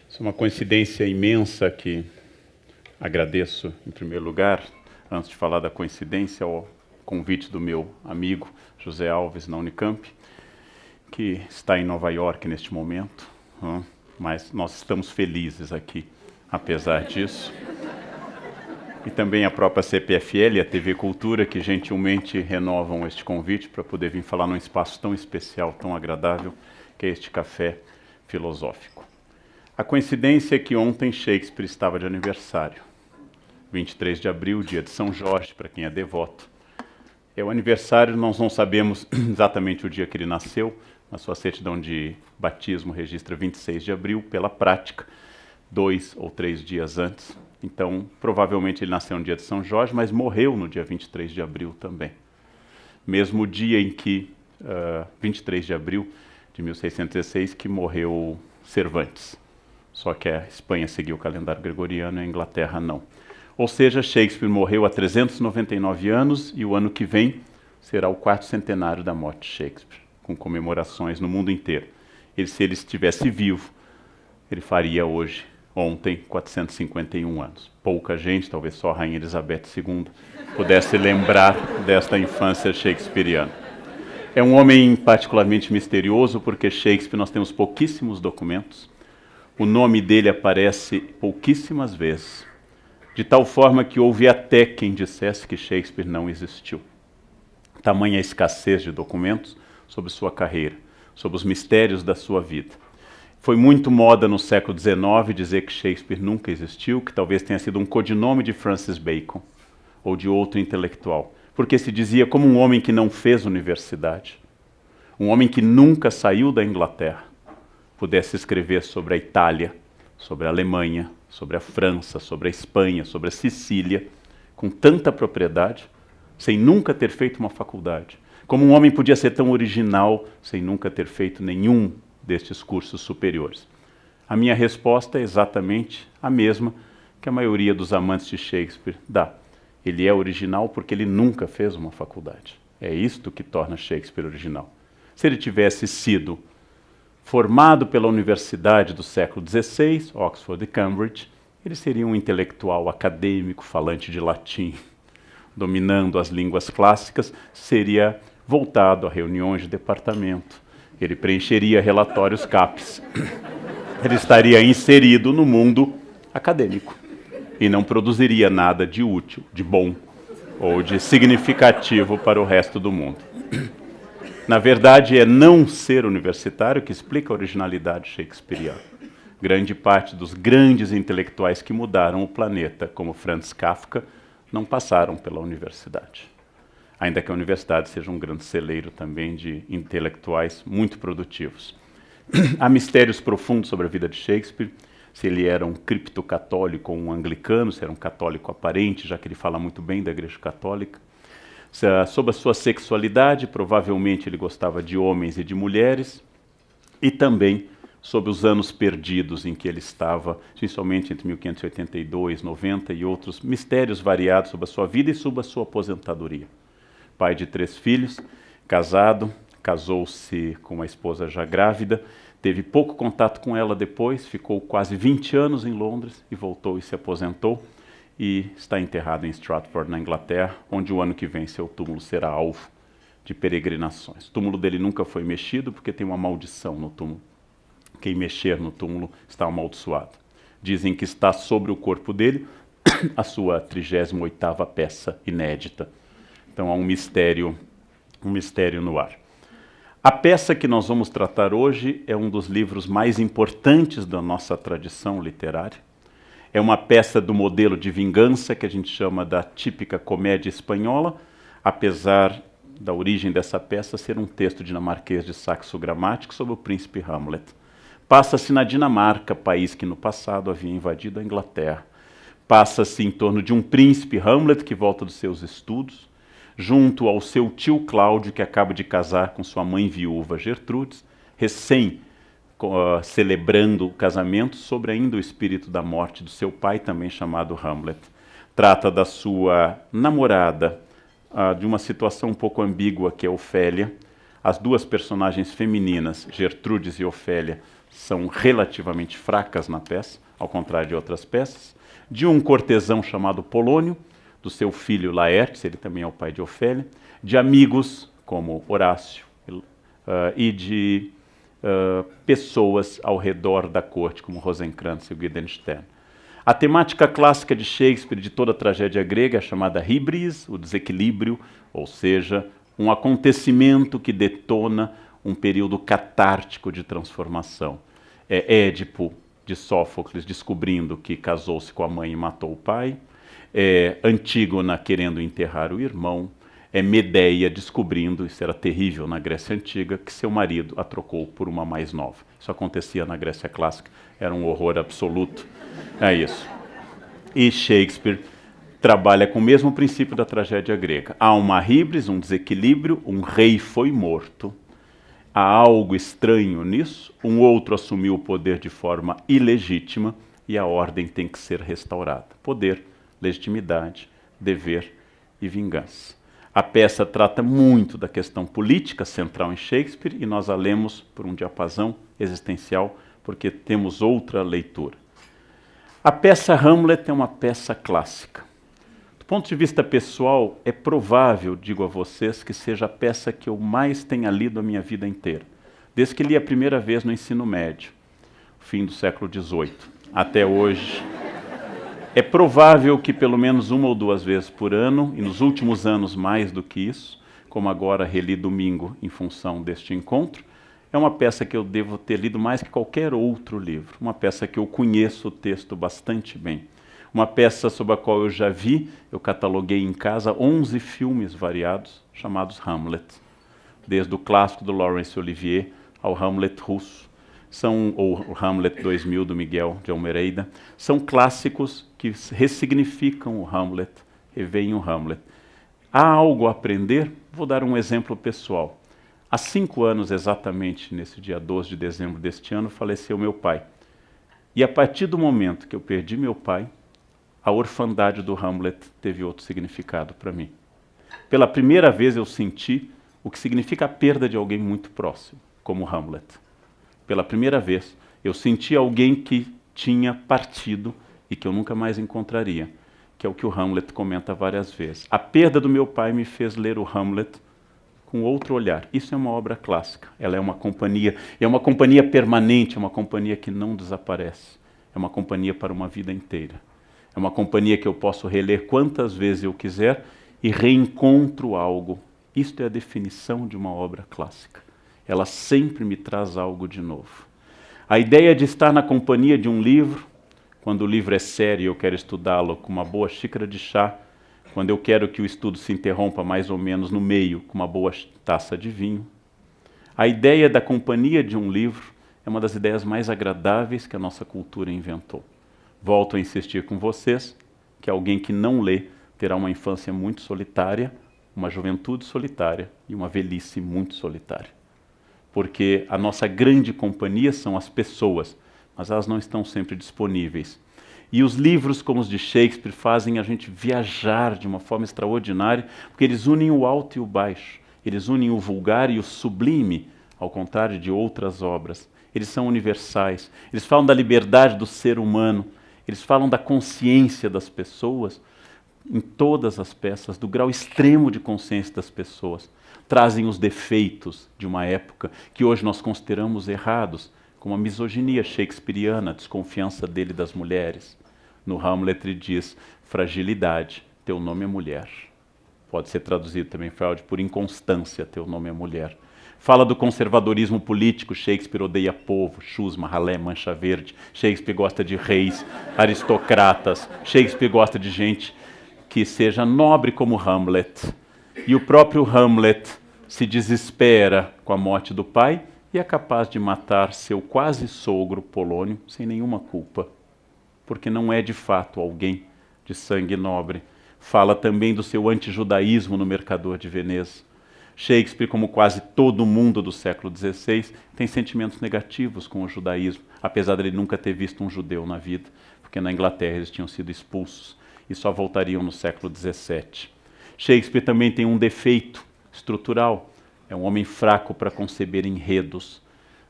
Isso é uma coincidência imensa que agradeço, em primeiro lugar, antes de falar da coincidência, ao convite do meu amigo José Alves, na Unicamp, que está em Nova York neste momento, mas nós estamos felizes aqui, apesar disso. E também a própria CPFL e a TV Cultura, que gentilmente renovam este convite para poder vir falar num espaço tão especial, tão agradável, que é este café filosófico. A coincidência é que ontem Shakespeare estava de aniversário. 23 de abril, dia de São Jorge, para quem é devoto. É o aniversário, nós não sabemos exatamente o dia que ele nasceu, mas sua certidão de batismo registra 26 de abril, pela prática, 2 ou 3 dias antes. Então, provavelmente ele nasceu no dia de São Jorge, mas morreu no dia 23 de abril também. Mesmo dia em que, 23 de abril de 1616, que morreu Cervantes. Só que a Espanha seguiu o calendário gregoriano e a Inglaterra não. Ou seja, Shakespeare morreu há 399 anos e o ano que vem será o 4º centenário da morte de Shakespeare, com comemorações no mundo inteiro. Se ele estivesse vivo, ele faria hoje, ontem, 451 anos. Pouca gente, talvez só a Rainha Elizabeth II, pudesse lembrar desta infância shakespeariana. É um homem particularmente misterioso, porque Shakespeare nós temos pouquíssimos documentos. O nome dele aparece pouquíssimas vezes, de tal forma que houve até quem dissesse que Shakespeare não existiu. Tamanha a escassez de documentos sobre sua carreira, sobre os mistérios da sua vida. Foi muito moda no século XIX dizer que Shakespeare nunca existiu, que talvez tenha sido um codinome de Francis Bacon ou de outro intelectual, porque se dizia como um homem que não fez universidade, um homem que nunca saiu da Inglaterra, pudesse escrever sobre a Itália, sobre a Alemanha, sobre a França, sobre a Espanha, sobre a Sicília, com tanta propriedade, sem nunca ter feito uma faculdade. Como um homem podia ser tão original sem nunca ter feito nenhum destes cursos superiores? A minha resposta é exatamente a mesma que a maioria dos amantes de Shakespeare dá. Ele é original porque ele nunca fez uma faculdade. É isto que torna Shakespeare original. Se ele tivesse sido formado pela Universidade do século XVI, Oxford e Cambridge, ele seria um intelectual acadêmico, falante de latim, dominando as línguas clássicas, seria voltado a reuniões de departamento, ele preencheria relatórios CAPES, ele estaria inserido no mundo acadêmico e não produziria nada de útil, de bom ou de significativo para o resto do mundo. Na verdade, é não ser universitário que explica a originalidade shakespeariana. Grande parte dos grandes intelectuais que mudaram o planeta, como Franz Kafka, não passaram pela universidade. Ainda que a universidade seja um grande celeiro também de intelectuais muito produtivos. Há mistérios profundos sobre a vida de Shakespeare, se ele era um criptocatólico ou um anglicano, se era um católico aparente, já que ele fala muito bem da Igreja Católica. Sobre a sua sexualidade, provavelmente ele gostava de homens e de mulheres, e também sobre os anos perdidos em que ele estava, principalmente entre 1582, 90 e outros mistérios variados sobre a sua vida e sobre a sua aposentadoria. Pai de 3 filhos, casado, casou-se com uma esposa já grávida, teve pouco contato com ela depois, ficou quase 20 anos em Londres e voltou e se aposentou. E está enterrado em Stratford, na Inglaterra, onde o ano que vem seu túmulo será alvo de peregrinações. O túmulo dele nunca foi mexido porque tem uma maldição no túmulo. Quem mexer no túmulo está amaldiçoado. Dizem que está sobre o corpo dele a sua 38ª peça inédita. Então há um mistério no ar. A peça que nós vamos tratar hoje é um dos livros mais importantes da nossa tradição literária. É uma peça do modelo de vingança que a gente chama da típica comédia espanhola, apesar da origem dessa peça ser um texto dinamarquês de Saxo Grammatic sobre o príncipe Hamlet. Passa-se na Dinamarca, país que no passado havia invadido a Inglaterra. Passa-se em torno de um príncipe Hamlet que volta dos seus estudos, junto ao seu tio Cláudio, que acaba de casar com sua mãe viúva Gertrudes, celebrando o casamento sobre ainda o espírito da morte do seu pai, também chamado Hamlet. Trata da sua namorada, de uma situação um pouco ambígua, que é Ofélia. As duas personagens femininas, Gertrudes e Ofélia, são relativamente fracas na peça, ao contrário de outras peças, de um cortesão chamado Polônio, do seu filho Laertes, ele também é o pai de Ofélia, de amigos como Horácio e de pessoas ao redor da corte, como Rosencrantz e Guildenstern. A temática clássica de Shakespeare, de toda a tragédia grega, é chamada hybris, o desequilíbrio, ou seja, um acontecimento que detona um período catártico de transformação. É Édipo, de Sófocles, descobrindo que casou-se com a mãe e matou o pai. É Antígona querendo enterrar o irmão. É Medeia descobrindo, isso era terrível na Grécia Antiga, que seu marido a trocou por uma mais nova. Isso acontecia na Grécia Clássica, era um horror absoluto. É isso. E Shakespeare trabalha com o mesmo princípio da tragédia grega. Há uma híbris, um desequilíbrio, um rei foi morto. Há algo estranho nisso, um outro assumiu o poder de forma ilegítima e a ordem tem que ser restaurada. Poder, legitimidade, dever e vingança. A peça trata muito da questão política central em Shakespeare e nós a lemos por um diapasão existencial porque temos outra leitura. A peça Hamlet é uma peça clássica. Do ponto de vista pessoal, é provável, digo a vocês, que seja a peça que eu mais tenha lido a minha vida inteira. Desde que li a primeira vez no ensino médio, fim do século XVIII, até hoje. É provável que pelo menos uma ou duas vezes por ano, e nos últimos anos mais do que isso, como agora reli domingo em função deste encontro, é uma peça que eu devo ter lido mais que qualquer outro livro. Uma peça que eu conheço o texto bastante bem. Uma peça sobre a qual eu já vi, eu cataloguei em casa 11 filmes variados, chamados Hamlet. Desde o clássico do Laurence Olivier ao Hamlet russo. Ou o Hamlet 2000 do Miguel de Almeida. São clássicos que ressignificam o Hamlet, reveem o Hamlet. Há algo a aprender? Vou dar um exemplo pessoal. Há 5 anos exatamente, nesse dia 12 de dezembro deste ano, faleceu meu pai. E a partir do momento que eu perdi meu pai, a orfandade do Hamlet teve outro significado para mim. Pela primeira vez eu senti o que significa a perda de alguém muito próximo, como Hamlet. Pela primeira vez eu senti alguém que tinha partido e que eu nunca mais encontraria, que é o que o Hamlet comenta várias vezes. A perda do meu pai me fez ler o Hamlet com outro olhar. Isso é uma obra clássica. Ela é uma companhia permanente, é uma companhia que não desaparece. É uma companhia para uma vida inteira. É uma companhia que eu posso reler quantas vezes eu quiser e reencontro algo. Isto é a definição de uma obra clássica. Ela sempre me traz algo de novo. A ideia de estar na companhia de um livro, quando o livro é sério e eu quero estudá-lo com uma boa xícara de chá, quando eu quero que o estudo se interrompa mais ou menos no meio, com uma boa taça de vinho. A ideia da companhia de um livro é uma das ideias mais agradáveis que a nossa cultura inventou. Volto a insistir com vocês que alguém que não lê terá uma infância muito solitária, uma juventude solitária e uma velhice muito solitária. Porque a nossa grande companhia são as pessoas, mas elas não estão sempre disponíveis. E os livros como os de Shakespeare fazem a gente viajar de uma forma extraordinária, porque eles unem o alto e o baixo, eles unem o vulgar e o sublime, ao contrário de outras obras. Eles são universais, eles falam da liberdade do ser humano, eles falam da consciência das pessoas, em todas as peças, do grau extremo de consciência das pessoas. Trazem os defeitos de uma época que hoje nós consideramos errados, como a misoginia shakespeariana, a desconfiança dele das mulheres. No Hamlet ele diz, fragilidade, teu nome é mulher. Pode ser traduzido também, Freud, por inconstância, teu nome é mulher. Fala do conservadorismo político, Shakespeare odeia povo, chusma, ralé, mancha verde. Shakespeare gosta de reis, aristocratas. Shakespeare gosta de gente que seja nobre como Hamlet. E o próprio Hamlet se desespera com a morte do pai e é capaz de matar seu quase sogro Polônio sem nenhuma culpa, porque não é de fato alguém de sangue nobre. Fala também do seu antijudaísmo no Mercador de Veneza. Shakespeare, como quase todo mundo do século XVI, tem sentimentos negativos com o judaísmo, apesar de ele nunca ter visto um judeu na vida, porque na Inglaterra eles tinham sido expulsos e só voltariam no século XVII. Shakespeare também tem um defeito estrutural. É um homem fraco para conceber enredos.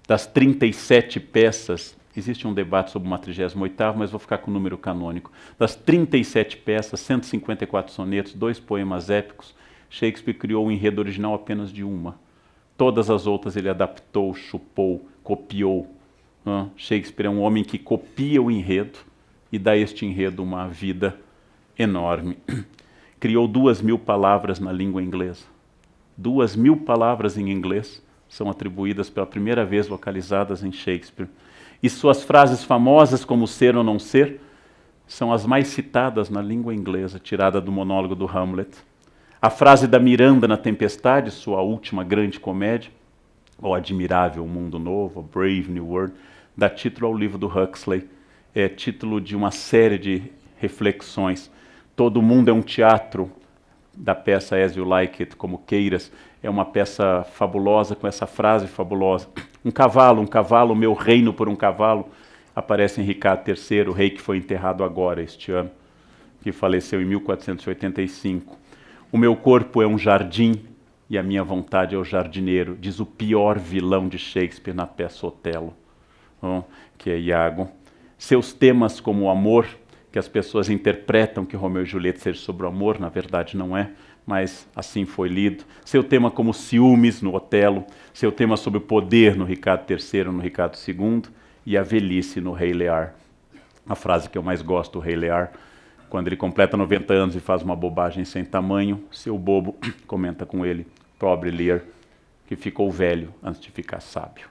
Das 37 peças, existe um debate sobre uma 38ª, mas vou ficar com o número canônico. Das 37 peças, 154 sonetos, 2 poemas épicos, Shakespeare criou o enredo original apenas de uma. Todas as outras ele adaptou, chupou, copiou. Shakespeare é um homem que copia o enredo e dá a este enredo uma vida enorme. Criou 2.000 palavras na língua inglesa. 2.000 palavras em inglês são atribuídas pela primeira vez localizadas em Shakespeare. E suas frases famosas, como ser ou não ser, são as mais citadas na língua inglesa, tirada do monólogo do Hamlet. A frase da Miranda na Tempestade, sua última grande comédia, O Admirável Mundo Novo, A Brave New World, dá título ao livro do Huxley, é título de uma série de reflexões. Todo mundo é um teatro, da peça As You Like It, como queiras, é uma peça fabulosa com essa frase fabulosa. Um cavalo, meu reino por um cavalo, aparece em Ricardo III, o rei que foi enterrado agora, este ano, que faleceu em 1485. O meu corpo é um jardim e a minha vontade é o jardineiro, diz o pior vilão de Shakespeare na peça Otelo, que é Iago. Seus temas como o amor, que as pessoas interpretam que Romeu e Julieta seja sobre o amor, na verdade não é, mas assim foi lido. Seu tema como ciúmes no Otelo, seu tema sobre o poder no Ricardo III, no Ricardo II, e a velhice no Rei Lear. A frase que eu mais gosto do Rei Lear, quando ele completa 90 anos e faz uma bobagem sem tamanho, seu bobo comenta com ele, pobre Lear, que ficou velho antes de ficar sábio.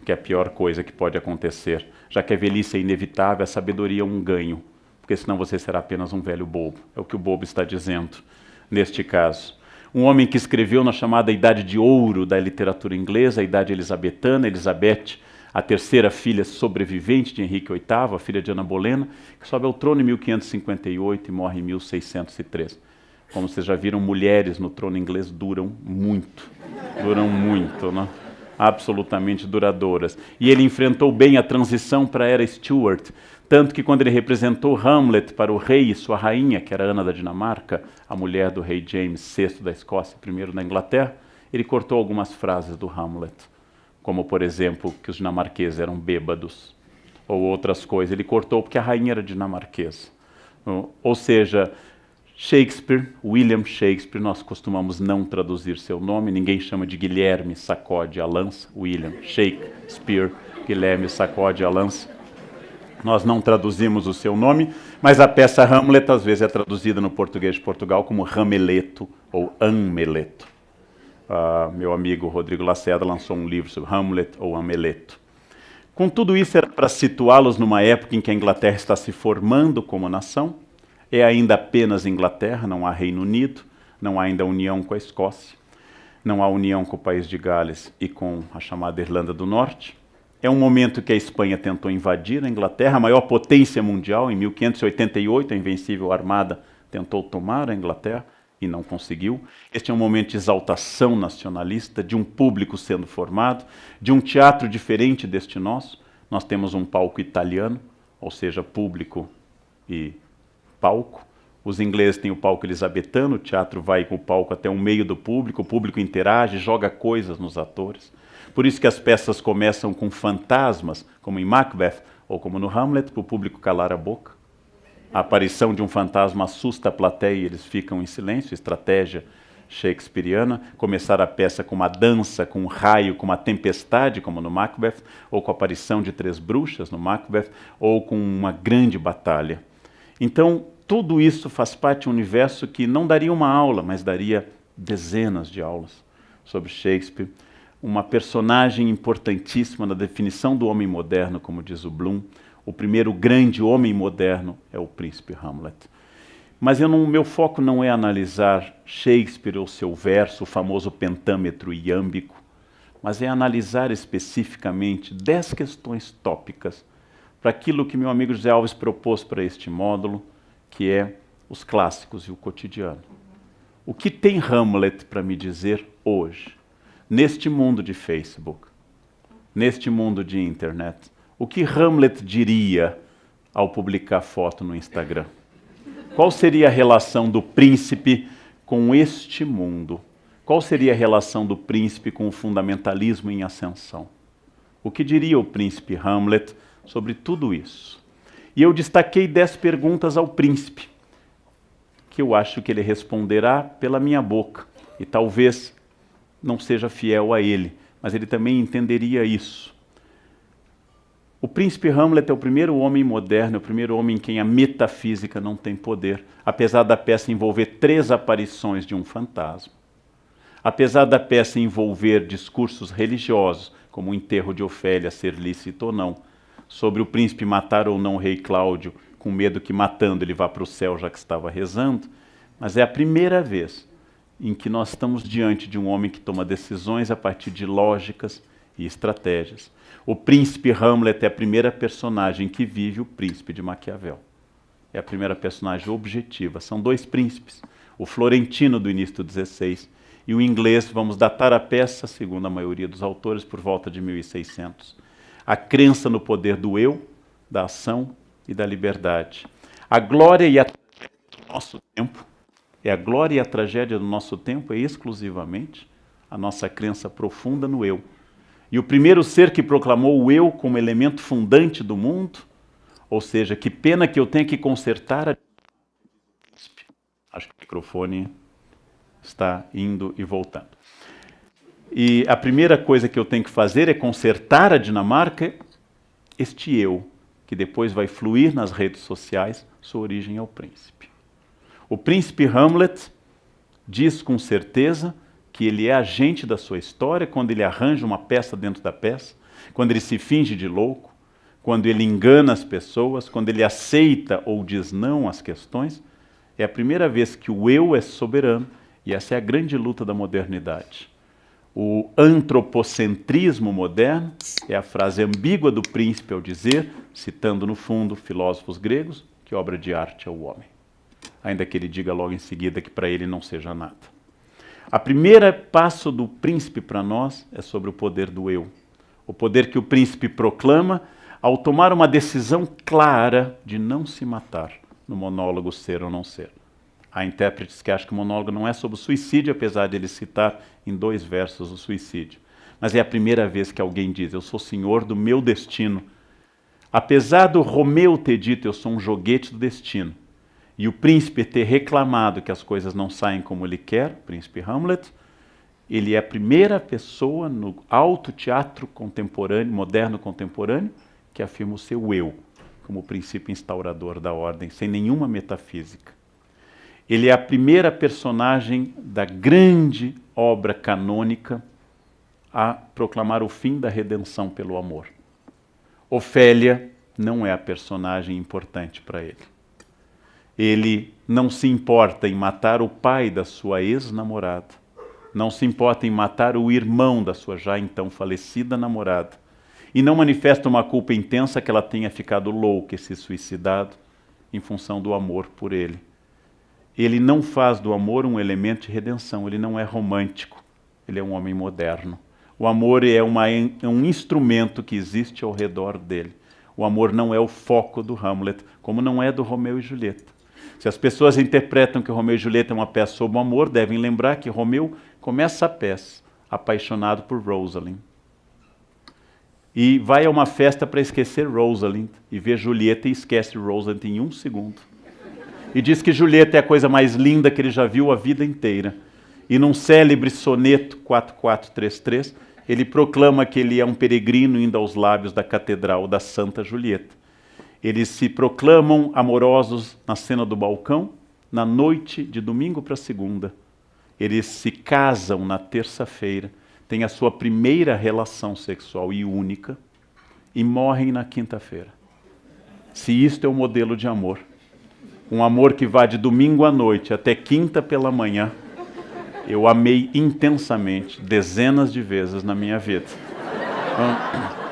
Que é a pior coisa que pode acontecer. Já que a velhice é inevitável, a sabedoria é um ganho, porque senão você será apenas um velho bobo. É o que o bobo está dizendo neste caso. Um homem que escreveu na chamada Idade de Ouro da literatura inglesa, a Idade Elizabetana, Elizabeth, a terceira filha sobrevivente de Henrique VIII, a filha de Ana Bolena, que sobe ao trono em 1558 e morre em 1603. Como vocês já viram, mulheres no trono inglês duram muito, né? Absolutamente duradouras. E ele enfrentou bem a transição para a era Stuart, tanto que quando ele representou Hamlet para o rei e sua rainha, que era Ana da Dinamarca, a mulher do rei James VI da Escócia, primeiro da Inglaterra, ele cortou algumas frases do Hamlet, como, por exemplo, que os dinamarqueses eram bêbados, ou outras coisas. Ele cortou porque a rainha era dinamarquesa. Ou seja, Shakespeare, William Shakespeare, nós costumamos não traduzir seu nome, ninguém chama de Guilherme Sacode a Lança, William Shakespeare, Guilherme Sacode a Lança. Nós não traduzimos o seu nome, mas a peça Hamlet às vezes é traduzida no português de Portugal como Rameleto ou Ameleto. Meu amigo Rodrigo Lacerda lançou um livro sobre Hamlet ou Ameleto. Com tudo isso era para situá-los numa época em que a Inglaterra está se formando como nação. É ainda apenas Inglaterra, não há Reino Unido, não há ainda união com a Escócia, não há união com o país de Gales e com a chamada Irlanda do Norte. É um momento que a Espanha tentou invadir a Inglaterra, a maior potência mundial. Em 1588, a Invencível Armada tentou tomar a Inglaterra e não conseguiu. Este é um momento de exaltação nacionalista, de um público sendo formado, de um teatro diferente deste nosso. Nós temos um palco italiano, ou seja, público e palco. Os ingleses têm o palco elizabetano, o teatro vai com o palco até o meio do público, o público interage, joga coisas nos atores. Por isso que as peças começam com fantasmas, como em Macbeth, ou como no Hamlet, para o público calar a boca. A aparição de um fantasma assusta a plateia e eles ficam em silêncio, estratégia shakespeariana. Começar a peça com uma dança, com um raio, com uma tempestade, como no Macbeth, ou com a aparição de 3 bruxas no Macbeth, ou com uma grande batalha. Então, tudo isso faz parte de um universo que não daria uma aula, mas daria dezenas de aulas sobre Shakespeare. Uma personagem importantíssima na definição do homem moderno, como diz o Bloom. O primeiro grande homem moderno é o príncipe Hamlet. Mas meu foco não é analisar Shakespeare ou seu verso, o famoso pentâmetro iâmbico, mas é analisar especificamente 10 questões tópicas para aquilo que meu amigo José Alves propôs para este módulo, que é os clássicos e o cotidiano. O que tem Hamlet para me dizer hoje, neste mundo de Facebook, neste mundo de internet? O que Hamlet diria ao publicar foto no Instagram? Qual seria a relação do príncipe com este mundo? Qual seria a relação do príncipe com o fundamentalismo em ascensão? O que diria o príncipe Hamlet sobre tudo isso? E eu destaquei 10 perguntas ao príncipe, que eu acho que ele responderá pela minha boca, e talvez não seja fiel a ele, mas ele também entenderia isso. O príncipe Hamlet é o primeiro homem moderno, é o primeiro homem em quem a metafísica não tem poder, apesar da peça envolver 3 aparições de um fantasma. Apesar da peça envolver discursos religiosos, como o enterro de Ofélia ser lícito ou não, sobre o príncipe matar ou não o rei Cláudio, com medo que matando ele vá para o céu já que estava rezando, mas é a primeira vez em que nós estamos diante de um homem que toma decisões a partir de lógicas e estratégias. O príncipe Hamlet é a primeira personagem que vive o príncipe de Maquiavel. É a primeira personagem objetiva. São 2 príncipes, o florentino do início do XVI e o inglês. Vamos datar a peça, segundo a maioria dos autores, por volta de 1600. A crença no poder do eu, da ação e da liberdade. A glória e a tragédia do nosso tempo, a glória e a tragédia do nosso tempo é exclusivamente a nossa crença profunda no eu. E o primeiro ser que proclamou o eu como elemento fundante do mundo, ou seja, que pena que eu tenha que consertar a... Acho que o microfone está indo e voltando. E a primeira coisa que eu tenho que fazer é consertar a Dinamarca, este eu, que depois vai fluir nas redes sociais, sua origem é o príncipe. O príncipe Hamlet diz com certeza que ele é agente da sua história quando ele arranja uma peça dentro da peça, quando ele se finge de louco, quando ele engana as pessoas, quando ele aceita ou diz não às questões. É a primeira vez que o eu é soberano, e essa é a grande luta da modernidade. O antropocentrismo moderno é a frase ambígua do príncipe ao dizer, citando no fundo filósofos gregos, que obra de arte é o homem. Ainda que ele diga logo em seguida que para ele não seja nada. A primeira passo do príncipe para nós é sobre o poder do eu. O poder que o príncipe proclama ao tomar uma decisão clara de não se matar no monólogo Ser ou Não Ser. Há intérpretes que acham que o monólogo não é sobre o suicídio, apesar de ele citar em 2 versos o suicídio. Mas é a primeira vez que alguém diz, eu sou senhor do meu destino. Apesar do Romeu ter dito, eu sou um joguete do destino, e o príncipe ter reclamado que as coisas não saem como ele quer, o príncipe Hamlet, ele é a primeira pessoa no alto teatro contemporâneo, moderno contemporâneo, que afirma o seu eu, como o princípio instaurador da ordem, sem nenhuma metafísica. Ele é a primeira personagem da grande obra canônica a proclamar o fim da redenção pelo amor. Ofélia não é a personagem importante para ele. Ele não se importa em matar o pai da sua ex-namorada, não se importa em matar o irmão da sua já então falecida namorada, e não manifesta uma culpa intensa que ela tenha ficado louca e se suicidado em função do amor por ele. Ele não faz do amor um elemento de redenção, ele não é romântico, ele é um homem moderno. O amor é um instrumento que existe ao redor dele. O amor não é o foco do Hamlet, como não é do Romeu e Julieta. Se as pessoas interpretam que Romeu e Julieta é uma peça sobre o amor, devem lembrar que Romeu começa a peça apaixonado por Rosalind. E vai a uma festa para esquecer Rosalind, e vê Julieta e esquece Rosalind em 1 segundo. E diz que Julieta é a coisa mais linda que ele já viu a vida inteira. E num célebre soneto 4433, ele proclama que ele é um peregrino indo aos lábios da catedral da Santa Julieta. Eles se proclamam amorosos na cena do balcão, na noite de domingo para segunda. Eles se casam na terça-feira, têm a sua primeira relação sexual e única, e morrem na quinta-feira. Se isto é o modelo de amor, um amor que vai de domingo à noite até quinta pela manhã, eu amei intensamente, dezenas de vezes na minha vida. Então,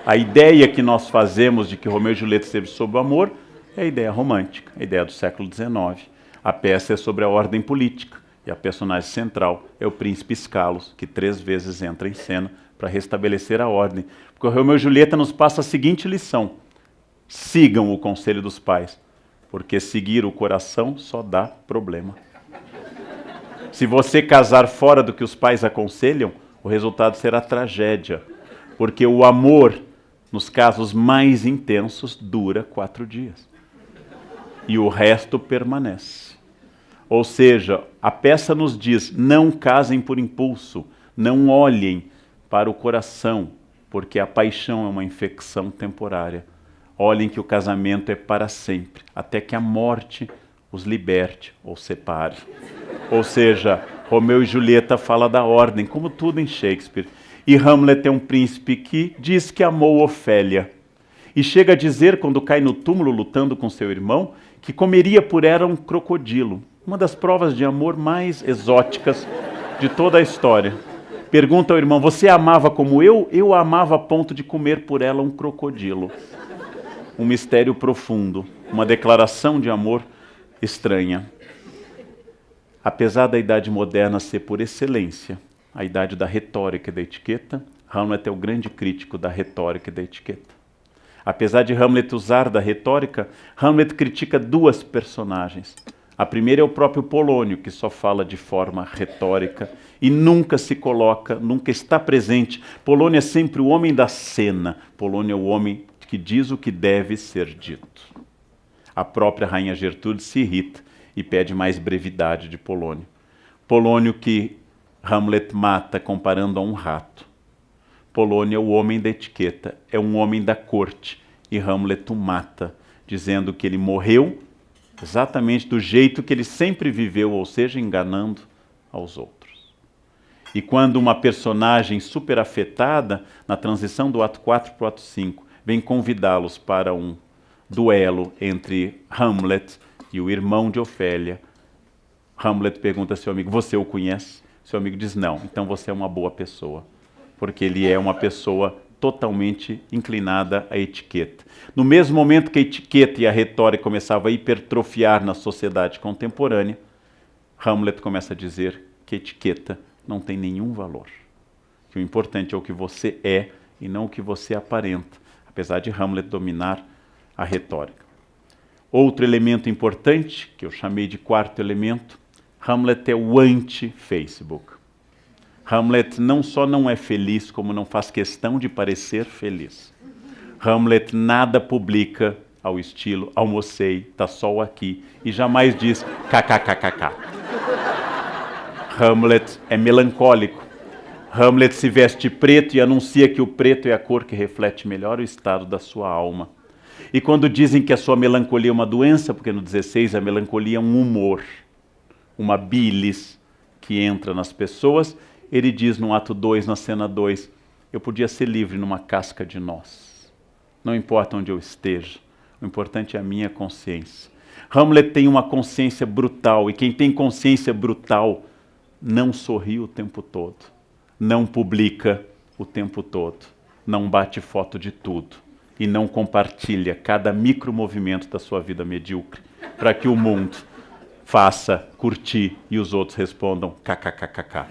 a ideia que nós fazemos de que Romeu e Julieta esteve sobre o amor é a ideia romântica, a ideia do século XIX. A peça é sobre a ordem política, e a personagem central é o príncipe Escalos, que 3 vezes entra em cena para restabelecer a ordem. Porque o Romeu e Julieta nos passa a seguinte lição: sigam o conselho dos pais, porque seguir o coração só dá problema. Se você casar fora do que os pais aconselham, o resultado será tragédia. Porque o amor, nos casos mais intensos, dura 4 dias. E o resto permanece. Ou seja, a peça nos diz, não casem por impulso, não olhem para o coração, porque a paixão é uma infecção temporária. Olhem que o casamento é para sempre, até que a morte os liberte ou separe. Ou seja, Romeu e Julieta fala da ordem, como tudo em Shakespeare. E Hamlet é um príncipe que diz que amou Ofélia. E chega a dizer, quando cai no túmulo lutando com seu irmão, que comeria por ela um crocodilo. Uma das provas de amor mais exóticas de toda a história. Pergunta ao irmão, você a amava como eu? Eu a amava a ponto de comer por ela um crocodilo. Um mistério profundo, uma declaração de amor estranha. Apesar da idade moderna ser por excelência a idade da retórica e da etiqueta, Hamlet é o grande crítico da retórica e da etiqueta. Apesar de Hamlet usar da retórica, Hamlet critica 2 personagens. A primeira é o próprio Polônio, que só fala de forma retórica e nunca se coloca, nunca está presente. Polônio é sempre o homem da cena. Polônio é o homem que diz o que deve ser dito. A própria rainha Gertrude se irrita e pede mais brevidade de Polônio. Polônio que Hamlet mata comparando a um rato. Polônio é o homem da etiqueta, é um homem da corte, e Hamlet o mata, dizendo que ele morreu exatamente do jeito que ele sempre viveu, ou seja, enganando aos outros. E quando uma personagem super afetada, na transição do ato 4 para o ato 5, vem convidá-los para um duelo entre Hamlet e o irmão de Ofélia, Hamlet pergunta ao seu amigo, você o conhece? Seu amigo diz, não, então você é uma boa pessoa. Porque ele é uma pessoa totalmente inclinada à etiqueta. No mesmo momento que a etiqueta e a retórica começavam a hipertrofiar na sociedade contemporânea, Hamlet começa a dizer que a etiqueta não tem nenhum valor. Que o importante é o que você é e não o que você aparenta, apesar de Hamlet dominar a retórica. Outro elemento importante, que eu chamei de 4º elemento, Hamlet é o anti-Facebook. Hamlet não só não é feliz, como não faz questão de parecer feliz. Hamlet nada publica ao estilo almocei, tá sol aqui, e jamais diz kkkk. Hamlet é melancólico. Hamlet se veste preto e anuncia que o preto é a cor que reflete melhor o estado da sua alma. E quando dizem que a sua melancolia é uma doença, porque no 16 a melancolia é um humor, uma bilis que entra nas pessoas, ele diz no ato 2, na cena 2, eu podia ser livre numa casca de noz. Não importa onde eu esteja, o importante é a minha consciência. Hamlet tem uma consciência brutal, e quem tem consciência brutal não sorri o tempo todo, não publica o tempo todo, não bate foto de tudo, e não compartilha cada micromovimento da sua vida medíocre, para que o mundo faça, curtir, e os outros respondam kkkk.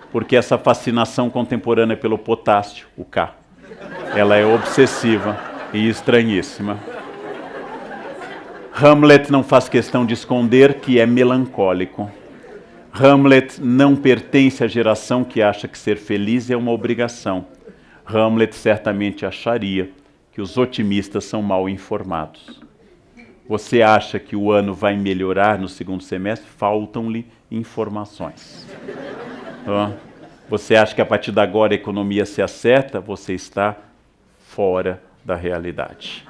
Porque essa fascinação contemporânea pelo potássio, o K, ela é obsessiva e estranhíssima. Hamlet não faz questão de esconder que é melancólico. Hamlet não pertence à geração que acha que ser feliz é uma obrigação. Hamlet certamente acharia que os otimistas são mal informados. Você acha que o ano vai melhorar no 2º semestre? Faltam-lhe informações. Você acha que a partir de agora a economia se acerta? Você está fora da realidade.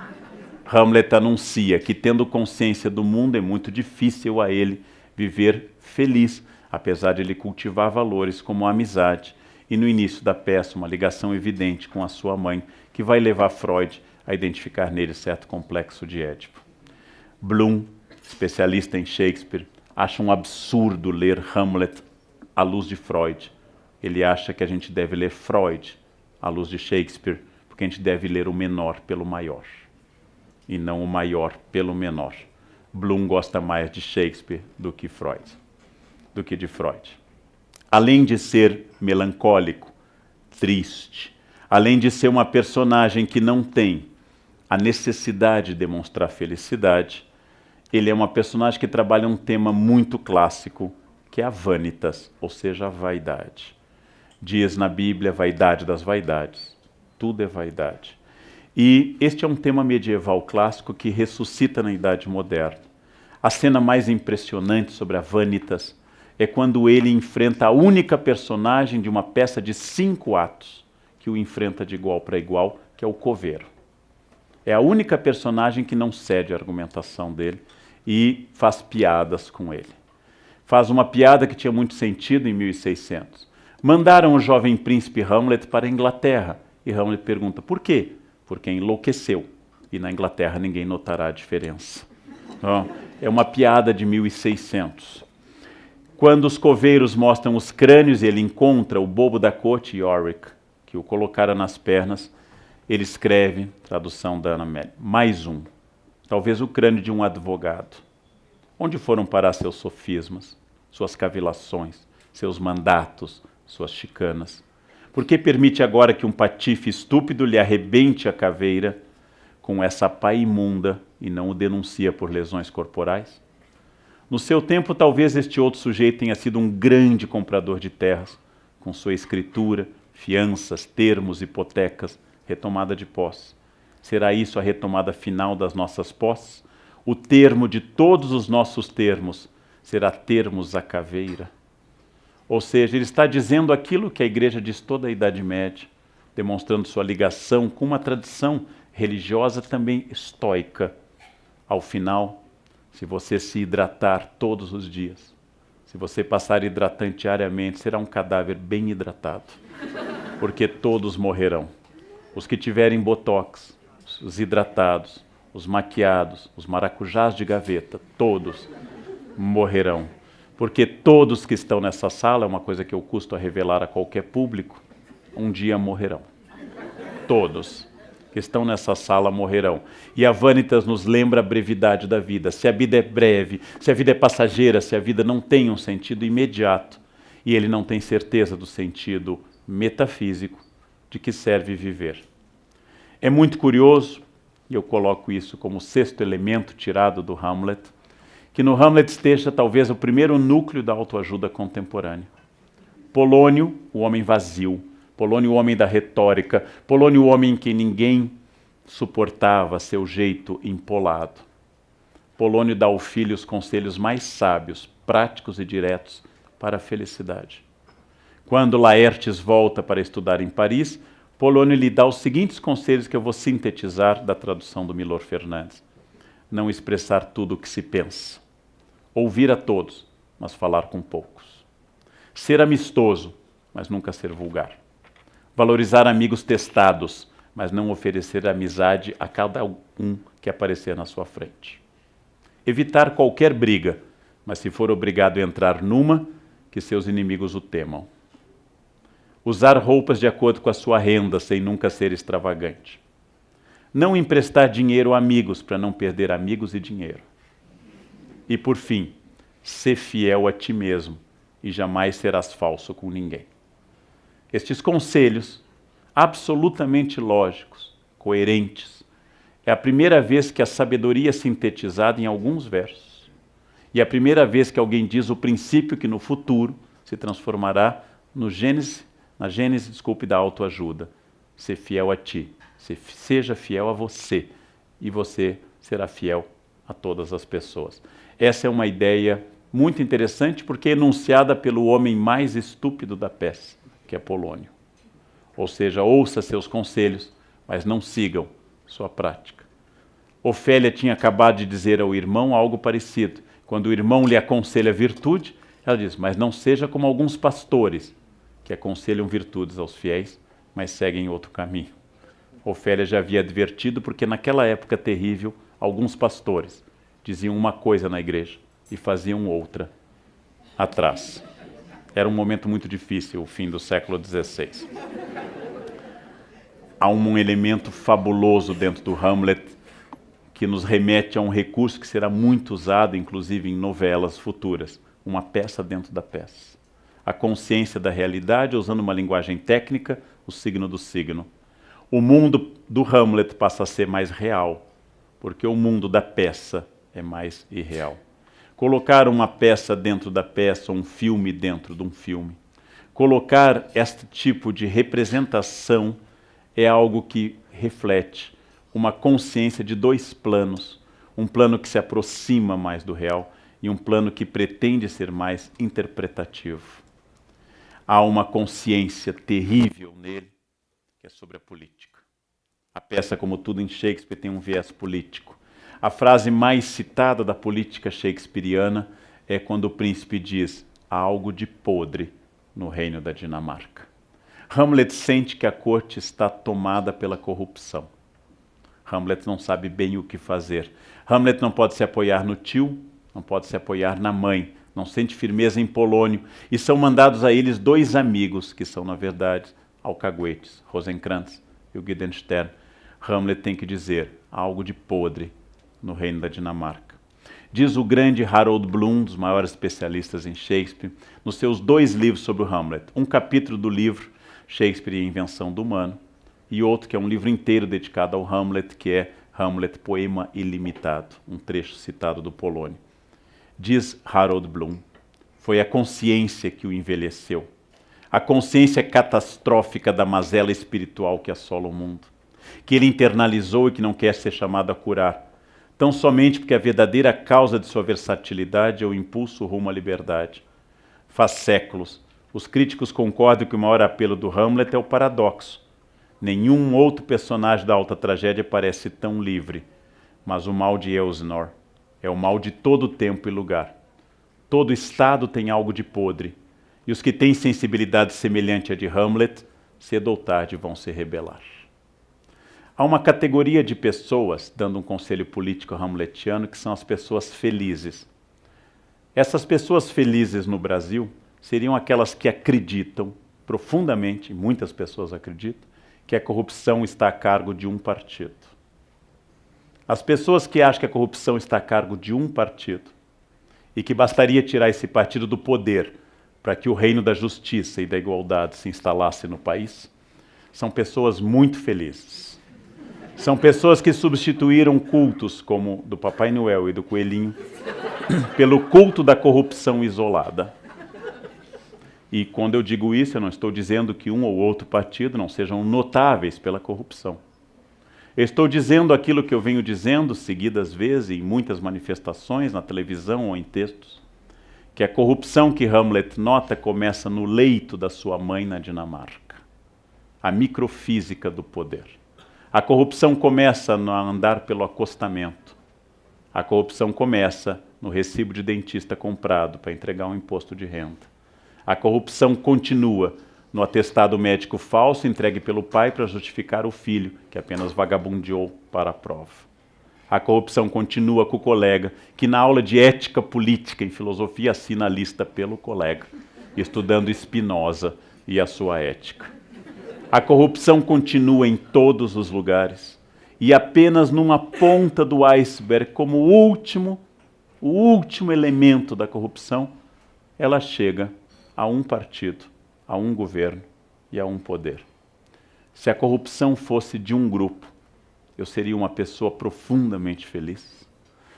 Hamlet anuncia que, tendo consciência do mundo, é muito difícil a ele viver feliz, apesar de ele cultivar valores como a amizade. E no início da peça, uma ligação evidente com a sua mãe, que vai levar Freud a identificar nele certo complexo de Édipo. Bloom, especialista em Shakespeare, acha um absurdo ler Hamlet à luz de Freud. Ele acha que a gente deve ler Freud à luz de Shakespeare, porque a gente deve ler o menor pelo maior, e não o maior pelo menor. Bloom gosta mais de Shakespeare do que de Freud. Além de ser melancólico, triste, além de ser uma personagem que não tem a necessidade de demonstrar felicidade, ele é uma personagem que trabalha um tema muito clássico, que é a vanitas, ou seja, a vaidade. diz na Bíblia, vaidade das vaidades. Tudo é vaidade. E este é um tema medieval clássico que ressuscita na Idade Moderna. A cena mais impressionante sobre a Vanitas é quando ele enfrenta a única personagem de uma peça de 5 atos, que o enfrenta de igual para igual, que é o coveiro. É a única personagem que não cede à argumentação dele e faz piadas com ele. Faz uma piada que tinha muito sentido em 1600. Mandaram o jovem príncipe Hamlet para a Inglaterra. E Hamlet pergunta, por quê? Porque enlouqueceu. E na Inglaterra ninguém notará a diferença. Então, é uma piada de 1600. Quando os coveiros mostram os crânios e ele encontra o bobo da corte, Yorick, que o colocara nas pernas, ele escreve, tradução da Ana Amélia, mais um, talvez o crânio de um advogado. Onde foram parar seus sofismas, suas cavilações, seus mandatos, suas chicanas? Por que permite agora que um patife estúpido lhe arrebente a caveira com essa pá imunda e não o denuncia por lesões corporais? No seu tempo, talvez este outro sujeito tenha sido um grande comprador de terras, com sua escritura, fianças, termos, hipotecas, retomada de posse. Será isso a retomada final das nossas posses? O termo de todos os nossos termos será termos a caveira. Ou seja, ele está dizendo aquilo que a Igreja diz toda a Idade Média, demonstrando sua ligação com uma tradição religiosa também estoica. Ao final, se você se hidratar todos os dias, se você passar hidratante diariamente, será um cadáver bem hidratado, porque todos morrerão. Os que tiverem botox, os hidratados, os maquiados, os maracujás de gaveta, todos morrerão. Porque todos que estão nessa sala, é uma coisa que eu custo a revelar a qualquer público, um dia morrerão. Todos que estão nessa sala morrerão. E a Vanitas nos lembra a brevidade da vida. Se a vida é breve, se a vida é passageira, se a vida não tem um sentido imediato, e ele não tem certeza do sentido metafísico de que serve viver. É muito curioso, e eu coloco isso como 6º elemento tirado do Hamlet, que no Hamlet esteja talvez o primeiro núcleo da autoajuda contemporânea. Polônio, o homem vazio, Polônio, o homem da retórica, Polônio, o homem em que ninguém suportava seu jeito empolado. Polônio dá ao filho os conselhos mais sábios, práticos e diretos para a felicidade. Quando Laertes volta para estudar em Paris, Polônio lhe dá os seguintes conselhos que eu vou sintetizar da tradução do Milor Fernandes. Não expressar tudo o que se pensa. Ouvir a todos, mas falar com poucos. Ser amistoso, mas nunca ser vulgar. Valorizar amigos testados, mas não oferecer amizade a cada um que aparecer na sua frente. Evitar qualquer briga, mas se for obrigado a entrar numa, que seus inimigos o temam. Usar roupas de acordo com a sua renda, sem nunca ser extravagante. Não emprestar dinheiro a amigos, para não perder amigos e dinheiro. E por fim, ser fiel a ti mesmo, e jamais serás falso com ninguém. Estes conselhos, absolutamente lógicos, coerentes, é a primeira vez que a sabedoria é sintetizada em alguns versos. E é a primeira vez que alguém diz o princípio que no futuro se transformará na Gênese da autoajuda. Ser fiel a ti, seja fiel a você, e você será fiel a todas as pessoas. Essa é uma ideia muito interessante porque é enunciada pelo homem mais estúpido da peça, que é Polônio. Ou seja, ouça seus conselhos, mas não sigam sua prática. Ofélia tinha acabado de dizer ao irmão algo parecido. Quando o irmão lhe aconselha virtude, ela diz, mas não seja como alguns pastores, que aconselham virtudes aos fiéis, mas seguem outro caminho. Ofélia já havia advertido, porque naquela época terrível, alguns pastores diziam uma coisa na igreja e faziam outra atrás. Era um momento muito difícil, o fim do século XVI. Há um elemento fabuloso dentro do Hamlet que nos remete a um recurso que será muito usado, inclusive em novelas futuras, uma peça dentro da peça. A consciência da realidade, usando uma linguagem técnica, o signo do signo. O mundo do Hamlet passa a ser mais real, porque o mundo da peça é mais irreal. Colocar uma peça dentro da peça, um filme dentro de um filme. Colocar este tipo de representação é algo que reflete uma consciência de dois planos. Um plano que se aproxima mais do real e um plano que pretende ser mais interpretativo. Há uma consciência terrível nele, que é sobre a política. A peça, como tudo em Shakespeare, tem um viés político. A frase mais citada da política shakespeariana é quando o príncipe diz: há algo de podre no reino da Dinamarca. Hamlet sente que a corte está tomada pela corrupção. Hamlet não sabe bem o que fazer. Hamlet não pode se apoiar no tio, não pode se apoiar na mãe, não sente firmeza em Polônio, e são mandados a eles dois amigos, que são, na verdade, alcaguetes, Rosencrantz e o Guildenstern. Hamlet tem que dizer: há algo de podre no reino da Dinamarca. Diz o grande Harold Bloom, dos maiores especialistas em Shakespeare, nos seus 2 livros sobre o Hamlet. Um capítulo do livro Shakespeare e a Invenção do Humano, e outro que é um livro inteiro dedicado ao Hamlet, que é Hamlet, Poema Ilimitado, um trecho citado do Polônio. Diz Harold Bloom: foi a consciência que o envelheceu, a consciência catastrófica da mazela espiritual que assola o mundo, que ele internalizou e que não quer ser chamado a curar, tão somente porque a verdadeira causa de sua versatilidade é o impulso rumo à liberdade. Faz séculos, os críticos concordam que o maior apelo do Hamlet é o paradoxo. Nenhum outro personagem da alta tragédia parece tão livre, mas o mal de Elsinore é o mal de todo tempo e lugar. Todo estado tem algo de podre, e os que têm sensibilidade semelhante à de Hamlet, cedo ou tarde vão se rebelar. Há uma categoria de pessoas, dando um conselho político hamletiano, que são as pessoas felizes. Essas pessoas felizes no Brasil seriam aquelas que acreditam profundamente, muitas pessoas acreditam, que a corrupção está a cargo de um partido. As pessoas que acham que a corrupção está a cargo de um partido e que bastaria tirar esse partido do poder para que o reino da justiça e da igualdade se instalasse no país, são pessoas muito felizes. São pessoas que substituíram cultos como do Papai Noel e do Coelhinho pelo culto da corrupção isolada. E quando eu digo isso, eu não estou dizendo que um ou outro partido não sejam notáveis pela corrupção. Eu estou dizendo aquilo que eu venho dizendo seguidas vezes em muitas manifestações, na televisão ou em textos, que a corrupção que Hamlet nota começa no leito da sua mãe na Dinamarca. A microfísica do poder. A corrupção começa a andar pelo acostamento. A corrupção começa no recibo de dentista comprado para entregar um imposto de renda. A corrupção continua no atestado médico falso entregue pelo pai para justificar o filho, que apenas vagabundeou para a prova. A corrupção continua com o colega, que na aula de ética política em filosofia assina a lista pelo colega, estudando Spinoza e a sua ética. A corrupção continua em todos os lugares, e apenas numa ponta do iceberg, como o último elemento da corrupção, ela chega a um partido, a um governo e a um poder. Se a corrupção fosse de um grupo, eu seria uma pessoa profundamente feliz.